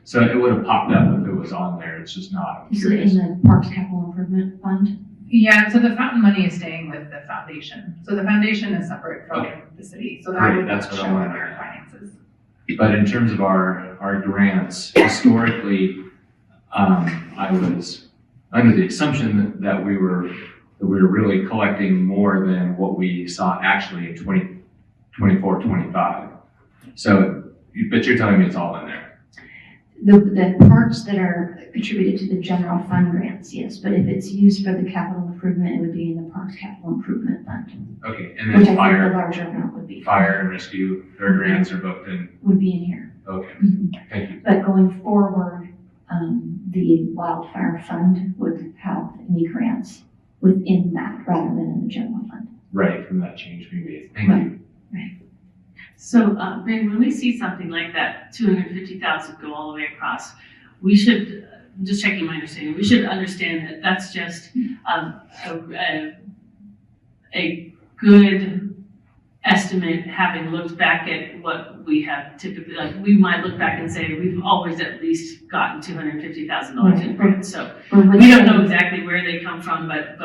So it would have popped up if it was on there. It's just not. I'm Is it curious. in the Parks Capital Improvement Fund? Yeah, so the fountain money is staying with the foundation. So the foundation is separate from Okay. the city. So that Great, would that's not what I show wanted in to our know. finances. But in terms of our grants, historically, I was under the assumption that we were really collecting more than what we saw actually in 2024, 25. So, but you're telling me it's all in there. The parts that are attributed to the general fund grants, yes, but if it's used for the capital improvement, it would be in the Parks Capital Improvement Fund, Okay, and which I then think the fire larger amount would be. and rescue, their grants are booked in. Would be in here. Okay, thank you. But going forward, the wildfire fund would have any grants within that rather than in the general fund. Right, from that change we made. Thank you. So, Bryn, when we see something like that, 250,000 go all the way across, we should, just checking my understanding, we should understand that that's just a good estimate, having looked back at what we have typically, like, we might look back and say, we've always at least gotten $250,000 in grants. So we don't know exactly where they come from, but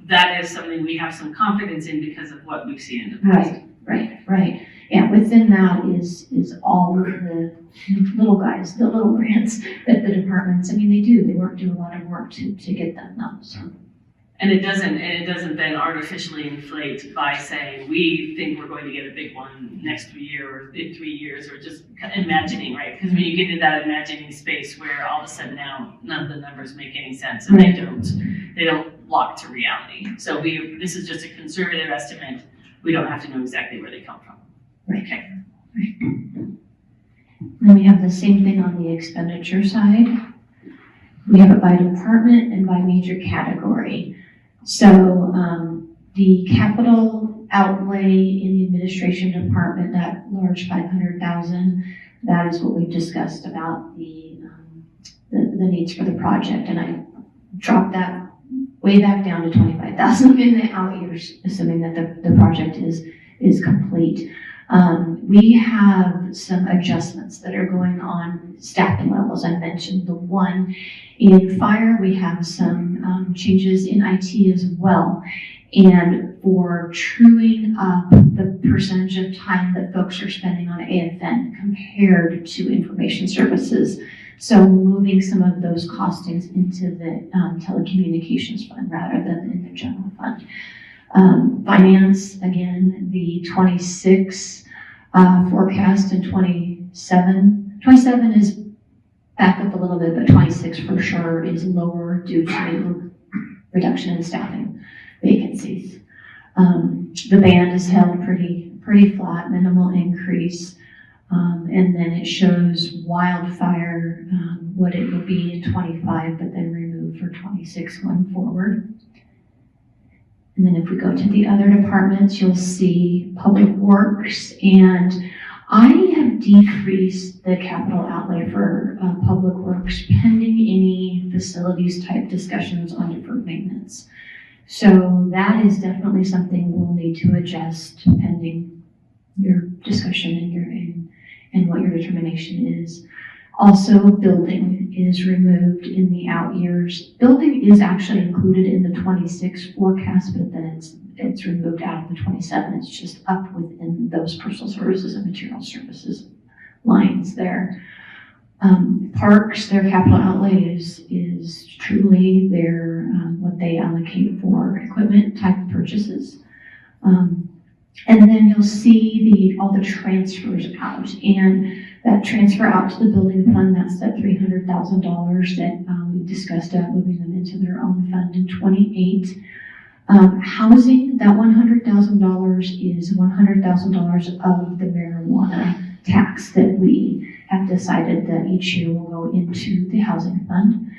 that is something we have some confidence in because of what we've seen in the past. Right. Yeah, within that is all of the little guys, the little grants that the departments, I mean, they work, do a lot of work to get them done, so. And it doesn't then artificially inflate by saying, we think we're going to get a big one next year or in 3 years, or just imagining, right? Because when you get into that imagining space where all of a sudden now none of the numbers make any sense and they don't lock to reality. So this is just a conservative estimate. We don't have to know exactly where they come from. Right. Okay. Right. Then we have the same thing on the expenditure side. We have it by department and by major category. So the capital outlay in the administration department, that large 500,000, that is what we've discussed about the needs for the project. And I dropped that way back down to 25,000 in the out years, assuming that the project is complete. We have some adjustments that are going on staffing levels. I mentioned the one in fire. We have some changes in IT as well. And for truing up the percentage of time that folks are spending on AFN compared to information services. So moving some of those costings into the telecommunications fund rather than in the general fund. Finance, again, the 26 forecast and 27. 27 is back up a little bit, but 26 for sure is lower due to reduction in staffing vacancies. The band is held pretty flat, minimal increase. And then it shows wildfire, what it will be in 25, but then removed for 26 going forward. And then if we go to the other departments, you'll see public works. And I have decreased the capital outlay for public works pending any facilities type discussions on deferred maintenance. So that is definitely something we'll need to adjust pending your discussion and what your determination is. Also, building is removed in the out years. Building is actually included in the 26 forecast, but then it's removed out of the 27. It's just up within those personal services and material services lines there. Parks, their capital outlay is truly their what they allocate for equipment type purchases. And then you'll see all the transfers out, and that transfer out to the building fund, that's that $300,000 that we discussed moving them into their own fund in 28. Housing, that $100,000 is $100,000 of the marijuana tax that we have decided that each year will go into the housing fund.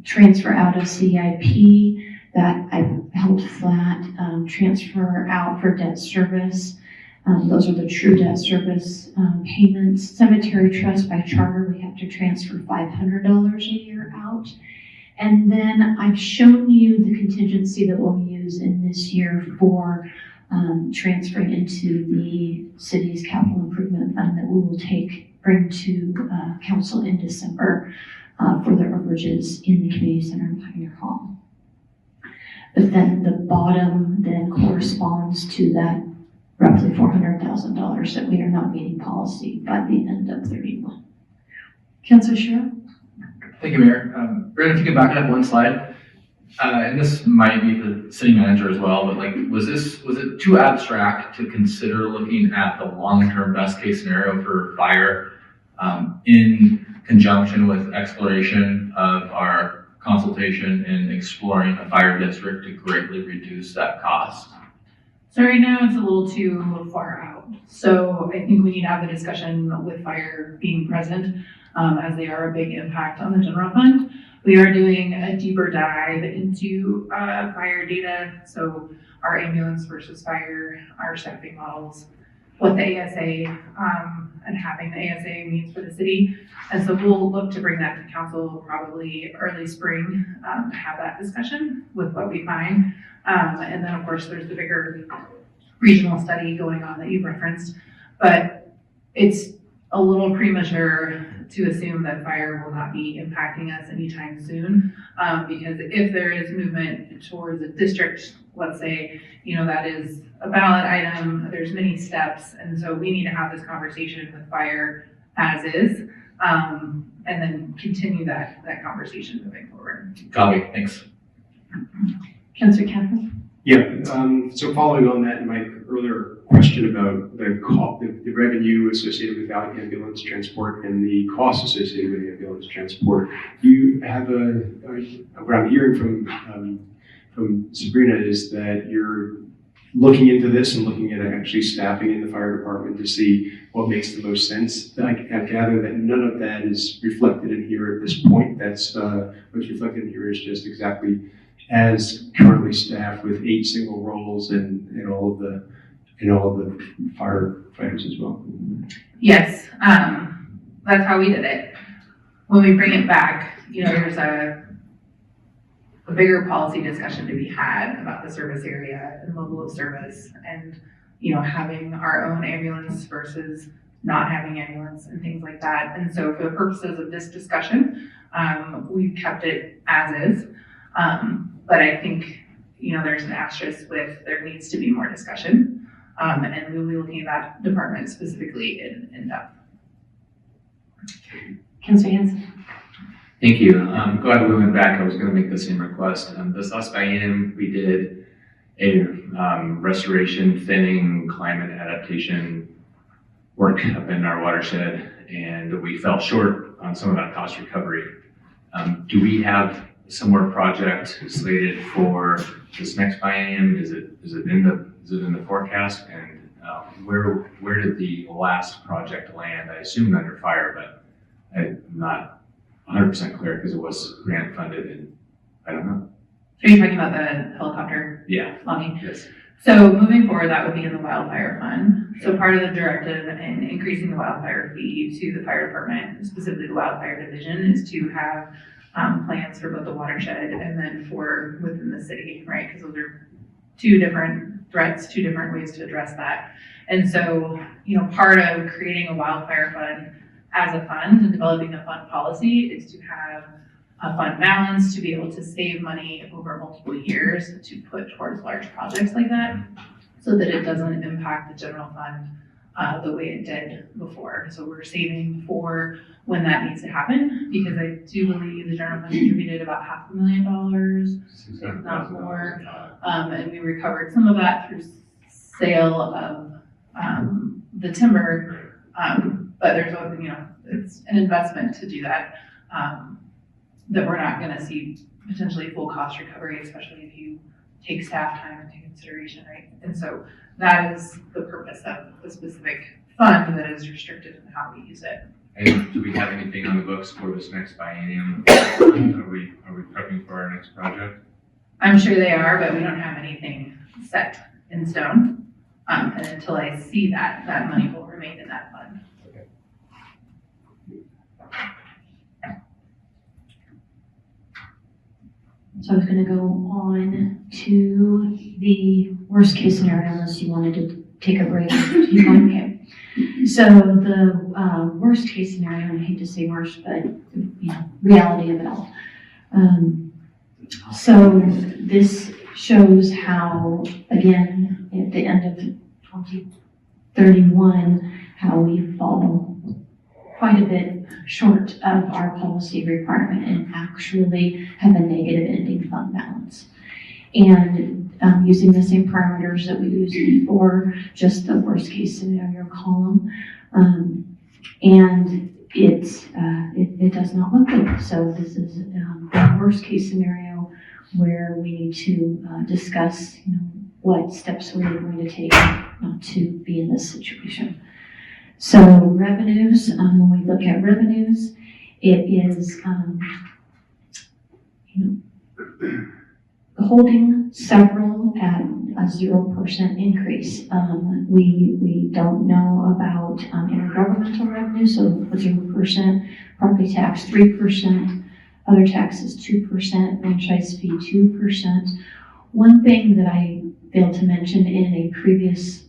Transfer out of CIP, that I've held flat. Transfer out for debt service. Those are the true debt service payments. Cemetery trust by charter, we have to transfer $500 a year out. And then I've shown you the contingency that we'll use in this year for transferring into the city's capital improvement fund that we will bring to council in December for the overages in the community center and Pioneer Hall. But then the bottom then corresponds to that roughly $400,000 that we are not meeting policy by the end of 31. Councilor Sherrill? Thank you, Mayor. Bryn, if you can back up one slide, and this might be for the city manager as well, but like, was it too abstract to consider looking at the long-term best case scenario for fire in conjunction with exploration of our consultation and exploring a fire district to greatly reduce that cost? So right now it's a little too far out. So I think we need to have the discussion with fire being present, as they are a big impact on the general fund. We are doing a deeper dive into fire data. So our ambulance versus fire, our staffing models, what the ASA and having the ASA means for the city. And so we'll look to bring that to council probably early spring, to have that discussion with what we find. And then of course there's the bigger regional study going on that you've referenced, but it's a little premature to assume that fire will not be impacting us anytime soon. Because if there is movement towards a district, let's say, that is a ballot item, there's many steps. And so we need to have this conversation with fire as is, and then continue that conversation moving forward. Copy, thanks. Councilor Campbell? Yeah, so following on that, my earlier question about the revenue associated with ambulance transport and the costs associated with ambulance transport, you have what I'm hearing from Sabrina is that you're looking into this and looking at actually staffing in the fire department to see what makes the most sense. I gather that none of that is reflected in here at this point. That's what's reflected in here is just exactly as currently staffed with 8 single roles and all of the firefighters as well. Yes, that's how we did it. When we bring it back, there's a bigger policy discussion to be had about the service area and level of service and, having our own ambulance versus not having ambulance and things like that. And so for the purposes of this discussion, we've kept it as is. But I think, there's an asterisk with there needs to be more discussion. And we'll be looking at that department specifically in depth. Councilor Hanson? Thank you. Glad we went back. I was going to make the same request. This last biennium, we did a restoration, thinning, climate adaptation work up in our watershed, and we fell short on some of that cost recovery. Do we have a similar project slated for this next biennium? Is it in the forecast? And where did the last project land? I assumed under fire, but I'm not 100% clear because it was grant funded and I don't know. Are you talking about the helicopter? Yeah. Lobby? Yes. So moving forward, that would be in the wildfire fund. So part of the directive in increasing the wildfire fee to the fire department, specifically the wildfire division, is to have plans for both the watershed and then for within the city, right? Because those are 2 different threats, 2 different ways to address that. And so, part of creating a wildfire fund as a fund and developing a fund policy is to have a fund balance to be able to save money over multiple years to put towards large projects like that so that it doesn't impact the general fund the way it did before. So we're saving for when that needs to happen, because I do believe the general fund contributed about $500,000, if not more. And we recovered some of that through sale of, the timber. But there's, it's an investment to do that, that we're not gonna see potentially full cost recovery, especially if you take staff time into consideration, right? And so that is the purpose of the specific fund that is restricted in how we use it. And do we have anything on the books for this next biennium? Are we prepping for our next project? I'm sure they are, but we don't have anything set in stone. And until I see that, that money will remain in that fund. So I was gonna go on to the worst case scenario unless you wanted to take a break. Okay. So the worst case scenario, and I hate to say worst, but reality of it all. So this shows how, again, at the end of 2031, how we fall quite a bit short of our policy requirement and actually have a negative ending fund balance. And using the same parameters that we used before, just the worst case scenario column. And it does not look good. So this is the worst case scenario where we need to discuss what steps we're going to take not to be in this situation. So revenues, when we look at revenues, it is, holding several at a 0% increase. We don't know about intergovernmental revenue, so 0%, property tax 3%, other taxes 2%, franchise fee 2%. One thing that I failed to mention in a previous,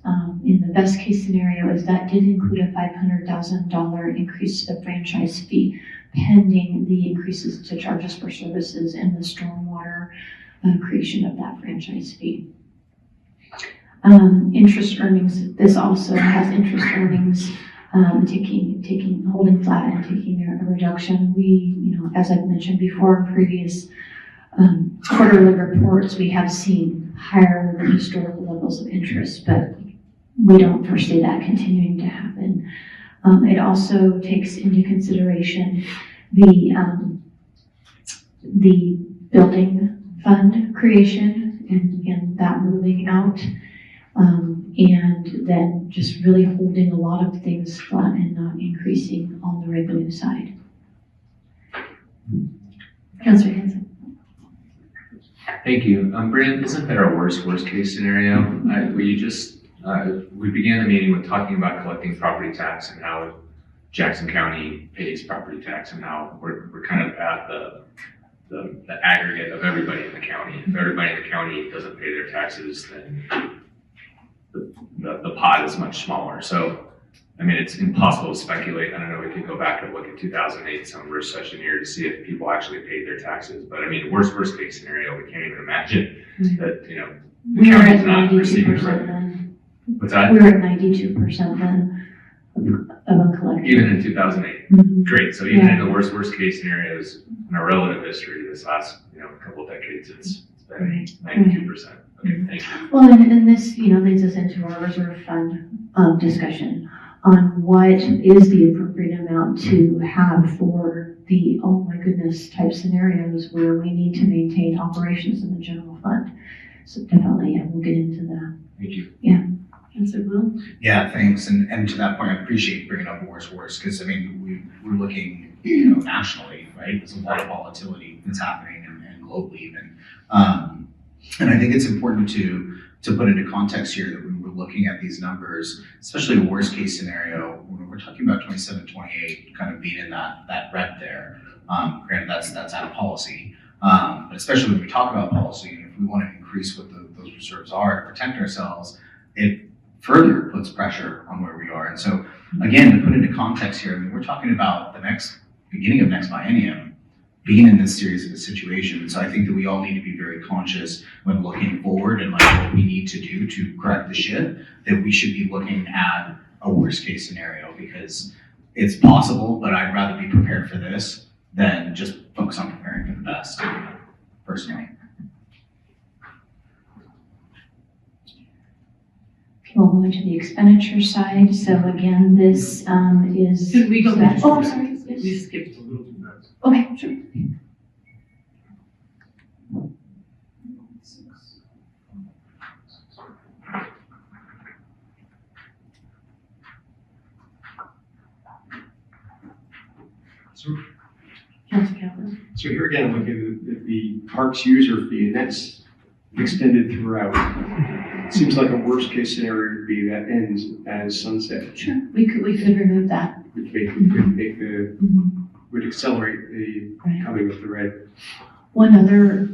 in the best case scenario, is that did include a $500,000 increase to the franchise fee pending the increases to charges for services and the stormwater creation of that franchise fee. Interest earnings, this also has interest earnings holding flat and taking a reduction. We, as I've mentioned before in previous quarterly reports, we have seen higher than historical levels of interest, but we don't foresee that continuing to happen. It also takes into consideration the building fund creation and that moving out, and then just really holding a lot of things flat and not increasing on the revenue side. Councilor Hanson. Thank you. Bryn, isn't that our worst case scenario? We began the meeting with talking about collecting property tax and how Jackson County pays property tax and how we're kind of at the aggregate of everybody in the county. If everybody in the county doesn't pay their taxes, then the pot is much smaller. So, I mean, it's impossible to speculate. I don't know, we could go back and look at 2008, some recession year, to see if people actually paid their taxes. But I mean, worst case scenario, we can't even imagine that, the We were county's at not receiving 92% revenue. then. What's that? We were at 92% then of uncollected. Even in 2008. Mhm. Great. So even in the worst case scenarios in our relative history, this last, couple of decades, it's been 92%. Okay, thank you. Well, and this, leads us into our reserve fund discussion on what is the appropriate amount to have for the, oh my goodness, type scenarios where we need to maintain operations in the general fund. So definitely, we'll get into that. Thank you. Councilor Will? Yeah, thanks. And to that point, I appreciate bringing up worst, because I mean, we're looking, nationally, right? There's a lot of volatility that's happening and globally even. And I think it's important to put into context here that when we're looking at these numbers, especially the worst case scenario, when we're talking about 27, 28, kind of being in that red there. Granted, that's out of policy. But especially when we talk about policy, and if we want to increase what those reserves are to protect ourselves, it further puts pressure on where we are. And so, again, to put into context here, I mean, we're talking about beginning of next biennium, being in this series of a situation. So I think that we all need to be very conscious when looking forward and like what we need to do to correct the ship, that we should be looking at a worst case scenario, because it's possible, but I'd rather be prepared for this than just focus on preparing for the best, personally. We'll go into the expenditure side. So again, this is. Could we go back? Oh, I'm sorry. We Yes. skipped. Okay, sure. Council Caplan. So here again, I'm looking at the parks user fee, and that's extended throughout. It seems like a worst case scenario would be that ends as sunset. Sure. We could remove that. Which would accelerate the Right. coming of the red. One other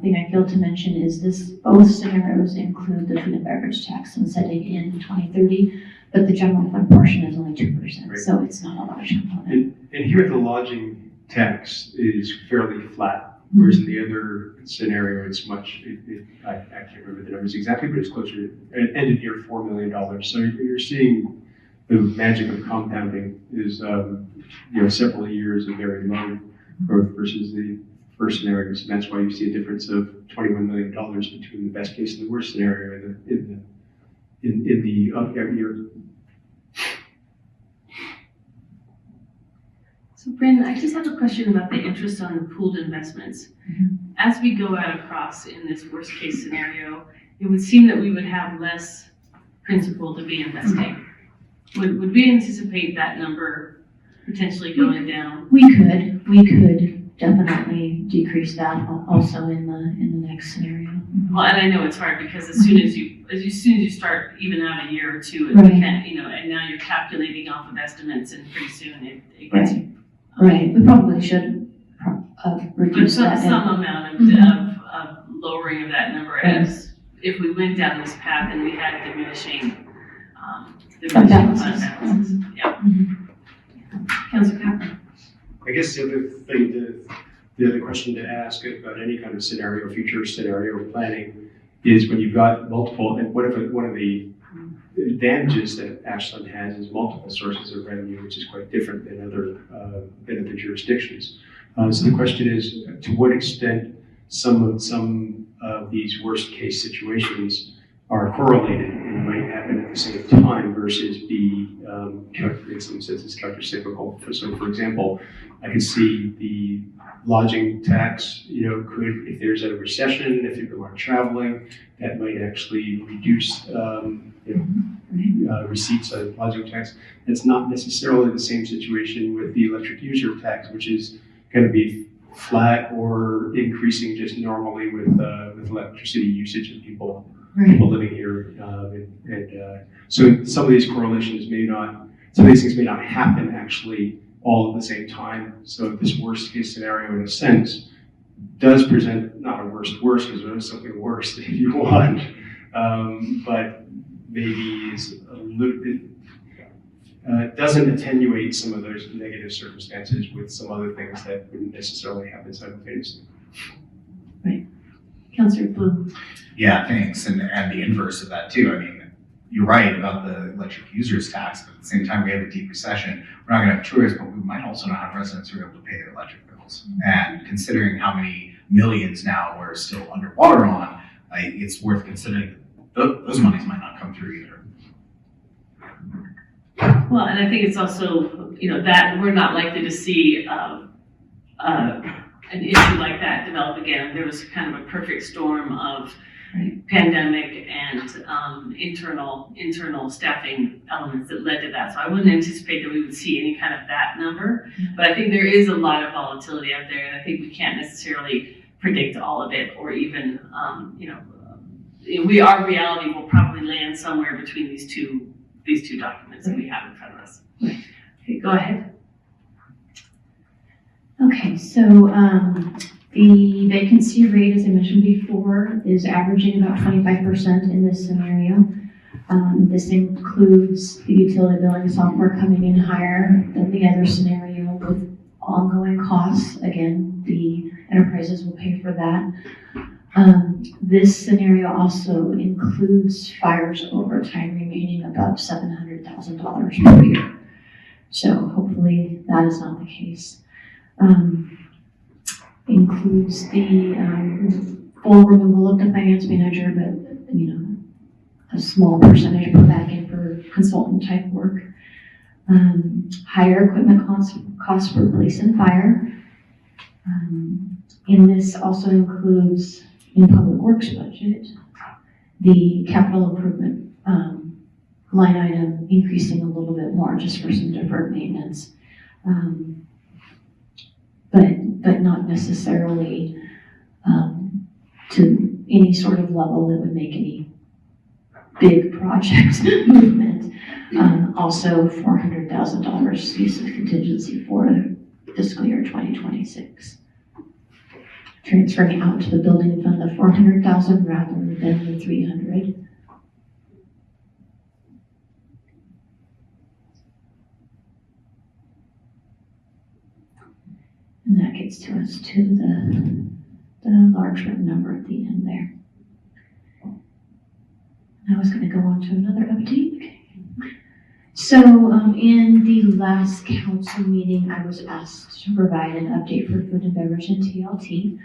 thing I failed to mention is both scenarios include the food and beverage tax sunsetting in 2030, but the general fund portion is only 2%, Right. so it's not a large component. And here the lodging tax is fairly flat, whereas in the other scenario, it's I can't remember the numbers exactly, but it's closer, it ended near $4 million. So you're seeing the magic of compounding is, several years of very low growth versus the first scenario. So that's why you see a difference of $21 million between the best case and the worst scenario in the up every year. So Bryn, I just have a question about the interest on the pooled investments. As we go out across in this worst case scenario, it would seem that we would have less principal to be investing. Would we anticipate that number potentially going down? We could definitely decrease that also in the next scenario. Well, and I know it's hard because as soon as you start even out a year or two, it Right. can't, and now you're calculating off of estimates, and pretty soon it gets. Right, we probably should reduce Some that. amount Mhm. of lowering of that number as if we went down this path and we had diminishing fund balances. Yeah. Councilor Caplan. I guess the other question to ask about any kind of scenario, future scenario planning, is when you've got multiple, and one of the advantages that Ashland has is multiple sources of revenue, which is quite different than other jurisdictions. So the question is, to what extent some of these worst case situations are correlated and might happen at the same time versus be, in some senses, countercyclical. So for example, I can see the lodging tax, could, if there's a recession, if people aren't traveling, that might actually reduce, receipts of lodging tax. That's not necessarily the same situation with the electric user tax, which is going to be flat or increasing just normally with electricity usage of people living here. So some of these things may not happen actually all at the same time. So this worst case scenario, in a sense, does present not a worst because there is something worse if you want, but maybe is a little bit, doesn't attenuate some of those negative circumstances with some other things that wouldn't necessarily happen simultaneously. Right. Councilor Bloom. Yeah, thanks. And the inverse of that too. I mean, you're right about the electric users tax, but at the same time, we have a deep recession. We're not going to have tourists, but we might also not have residents who are able to pay their electric bills. And considering how many millions now we're still underwater on, it's worth considering that those monies might not come through either. Well, and I think it's also, that we're not likely to see an issue like that develop again. There was kind of a perfect storm of pandemic and internal staffing elements that led to that. So I wouldn't anticipate that we would see any kind of that number. But I think there is a lot of volatility out there, and I think we can't necessarily predict all of it, or even, our reality will probably land somewhere between these two documents that we have in front of us. Okay, go ahead. Okay, so the vacancy rate, as I mentioned before, is averaging about 25% in this scenario. This includes the utility billing software coming in higher than the other scenario with ongoing costs. Again, the enterprises will pay for that. This scenario also includes fires overtime remaining above $700,000 per year. So hopefully that is not the case. Includes the full removal of the finance manager, but a small percentage put back in for consultant type work. Higher equipment costs for police and fire. And this also includes in public works budget, the capital improvement line item increasing a little bit more just for some deferred maintenance. But not necessarily to any sort of level that would make any big project movement. Also $400,000 use of contingency for fiscal year 2026. Transferring out to the building fund the 400,000 rather than the 300. And that gets to us to the large number at the end there. I was going to go on to another update. So in the last council meeting, I was asked to provide an update for food and beverage and TLT.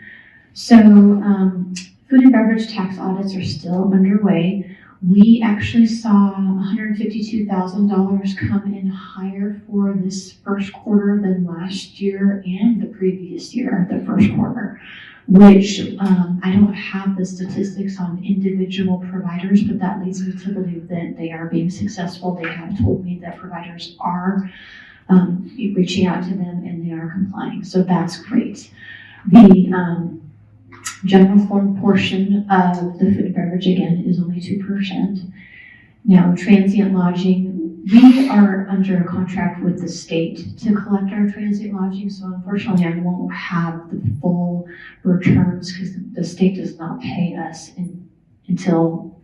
So food and beverage tax audits are still underway. We actually saw $152,000 come in higher for this first quarter than last year and the previous year, the first quarter, which I don't have the statistics on individual providers, but that leads me to believe that they are being successful. They have told me that providers are reaching out to them and they are complying, so that's great. The general fund portion of the food and beverage, again, is only 2%. Now, transient lodging, we are under a contract with the state to collect our transient lodging, so unfortunately I won't have the full returns because the state does not pay us until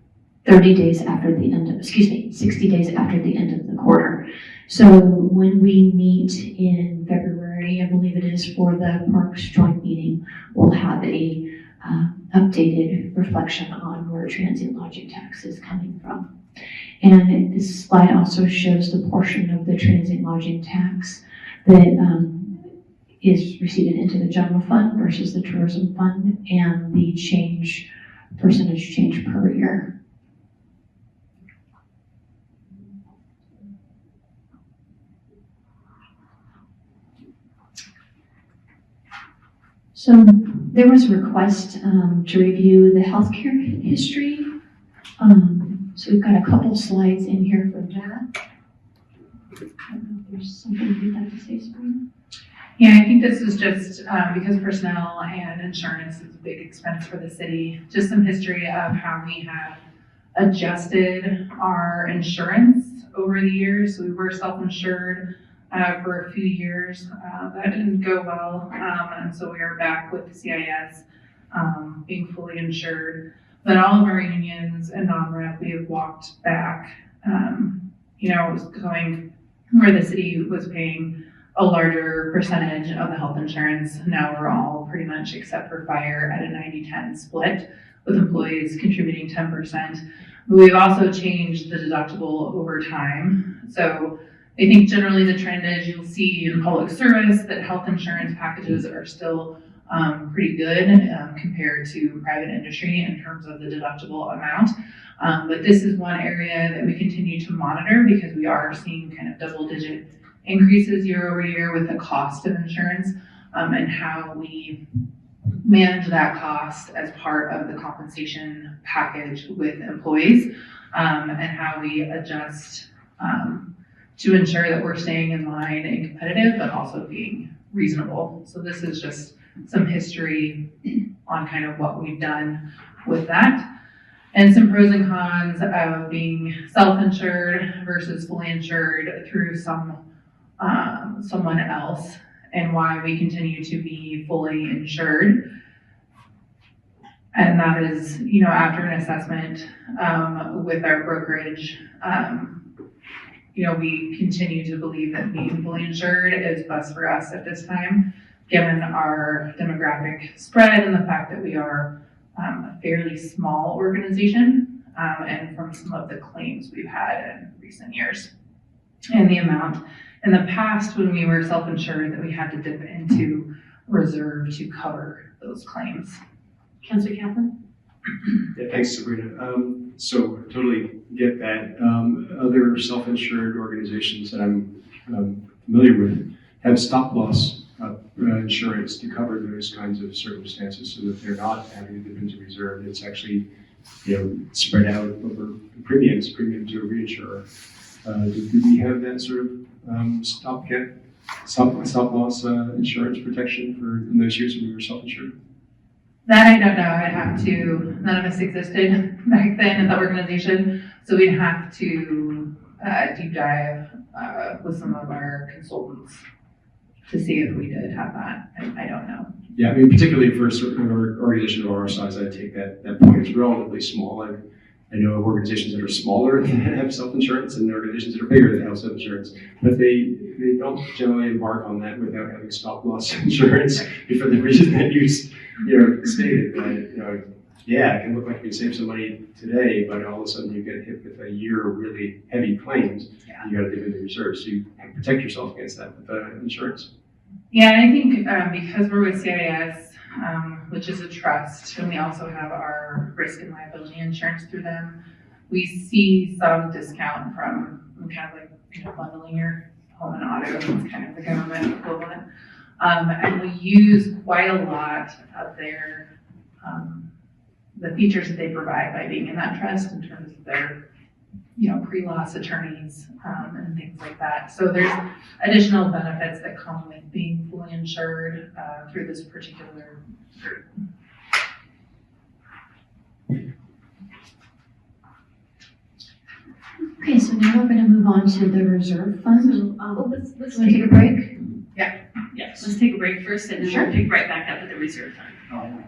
60 days after the end of the quarter. So when we meet in February, I believe it is, for the Parks joint meeting, we'll have a updated reflection on where transient lodging tax is coming from. And this slide also shows the portion of the transient lodging tax that is received into the general fund versus the tourism fund and the percentage change per year. So there was a request to review the healthcare history. So we've got a couple slides in here for that. I don't know if there's something you'd like to say, Sabrina? Yeah, I think this is just because personnel and insurance is a big expense for the city. Just some history of how we have adjusted our insurance over the years. So we were self-insured for a few years. That didn't go well, and so we are back with the CIS being fully insured. But all of our unions and non-rep, we have walked back. It was going where the city was paying a larger percentage of the health insurance. Now we're all pretty much, except for fire, at a 90-10 split, with employees contributing 10%. But we've also changed the deductible over time. So I think generally the trend is you'll see in public service that health insurance packages are still pretty good compared to private industry in terms of the deductible amount. But this is one area that we continue to monitor because we are seeing kind of double-digit increases year over year with the cost of insurance and how we manage that cost as part of the compensation package with employees and how we adjust to ensure that we're staying in line and competitive, but also being reasonable. So this is just some history on kind of what we've done with that. And some pros and cons of being self-insured versus fully insured through someone else, and why we continue to be fully insured. And that is, after an assessment with our brokerage, we continue to believe that being fully insured is best for us at this time, given our demographic spread and the fact that we are a fairly small organization, and from some of the claims we've had in recent years. And the amount in the past when we were self-insured that we had to dip into reserve to cover those claims. Councilor Kaplan? Yeah, thanks, Sabrina. So totally get that. Other self-insured organizations that I'm familiar with have stop loss insurance to cover those kinds of circumstances, so that they're not having to dip into reserve. It's actually, spread out over premiums to a reinsurer. Do we have that sort of stop loss insurance protection for in those years when we were self-insured? That I don't know. I'd have to, none of us existed back then in the organization, so we'd have to deep dive with some of our consultants to see if we did have that. I don't know. Yeah, I mean, particularly for a certain organization of our size, I take that point is relatively small. I know of organizations that are smaller that have self-insurance and organizations that are bigger that have self-insurance, but they don't generally embark on that without having stop-loss insurance for the reason that you stated. That, yeah, it can look like you save some money today, but all of a sudden you get hit with a year of really heavy claims. Yeah. You got to dip into reserves, so you can protect yourself against that with insurance. Yeah, and I think because we're with CIS, which is a trust, and we also have our risk and liability insurance through them, we see some discount from kind of like bundling your home and auto. It's kind of the government equivalent, and we use quite a lot of their the features that they provide by being in that trust in terms of their pre-loss attorneys and things like that. So there's additional benefits that come with being fully insured through this particular group. Okay, so now we're gonna move on to the reserve fund. So, let's Want to take a break? let's take a break first, and then we'll pick right back up at the reserve fund.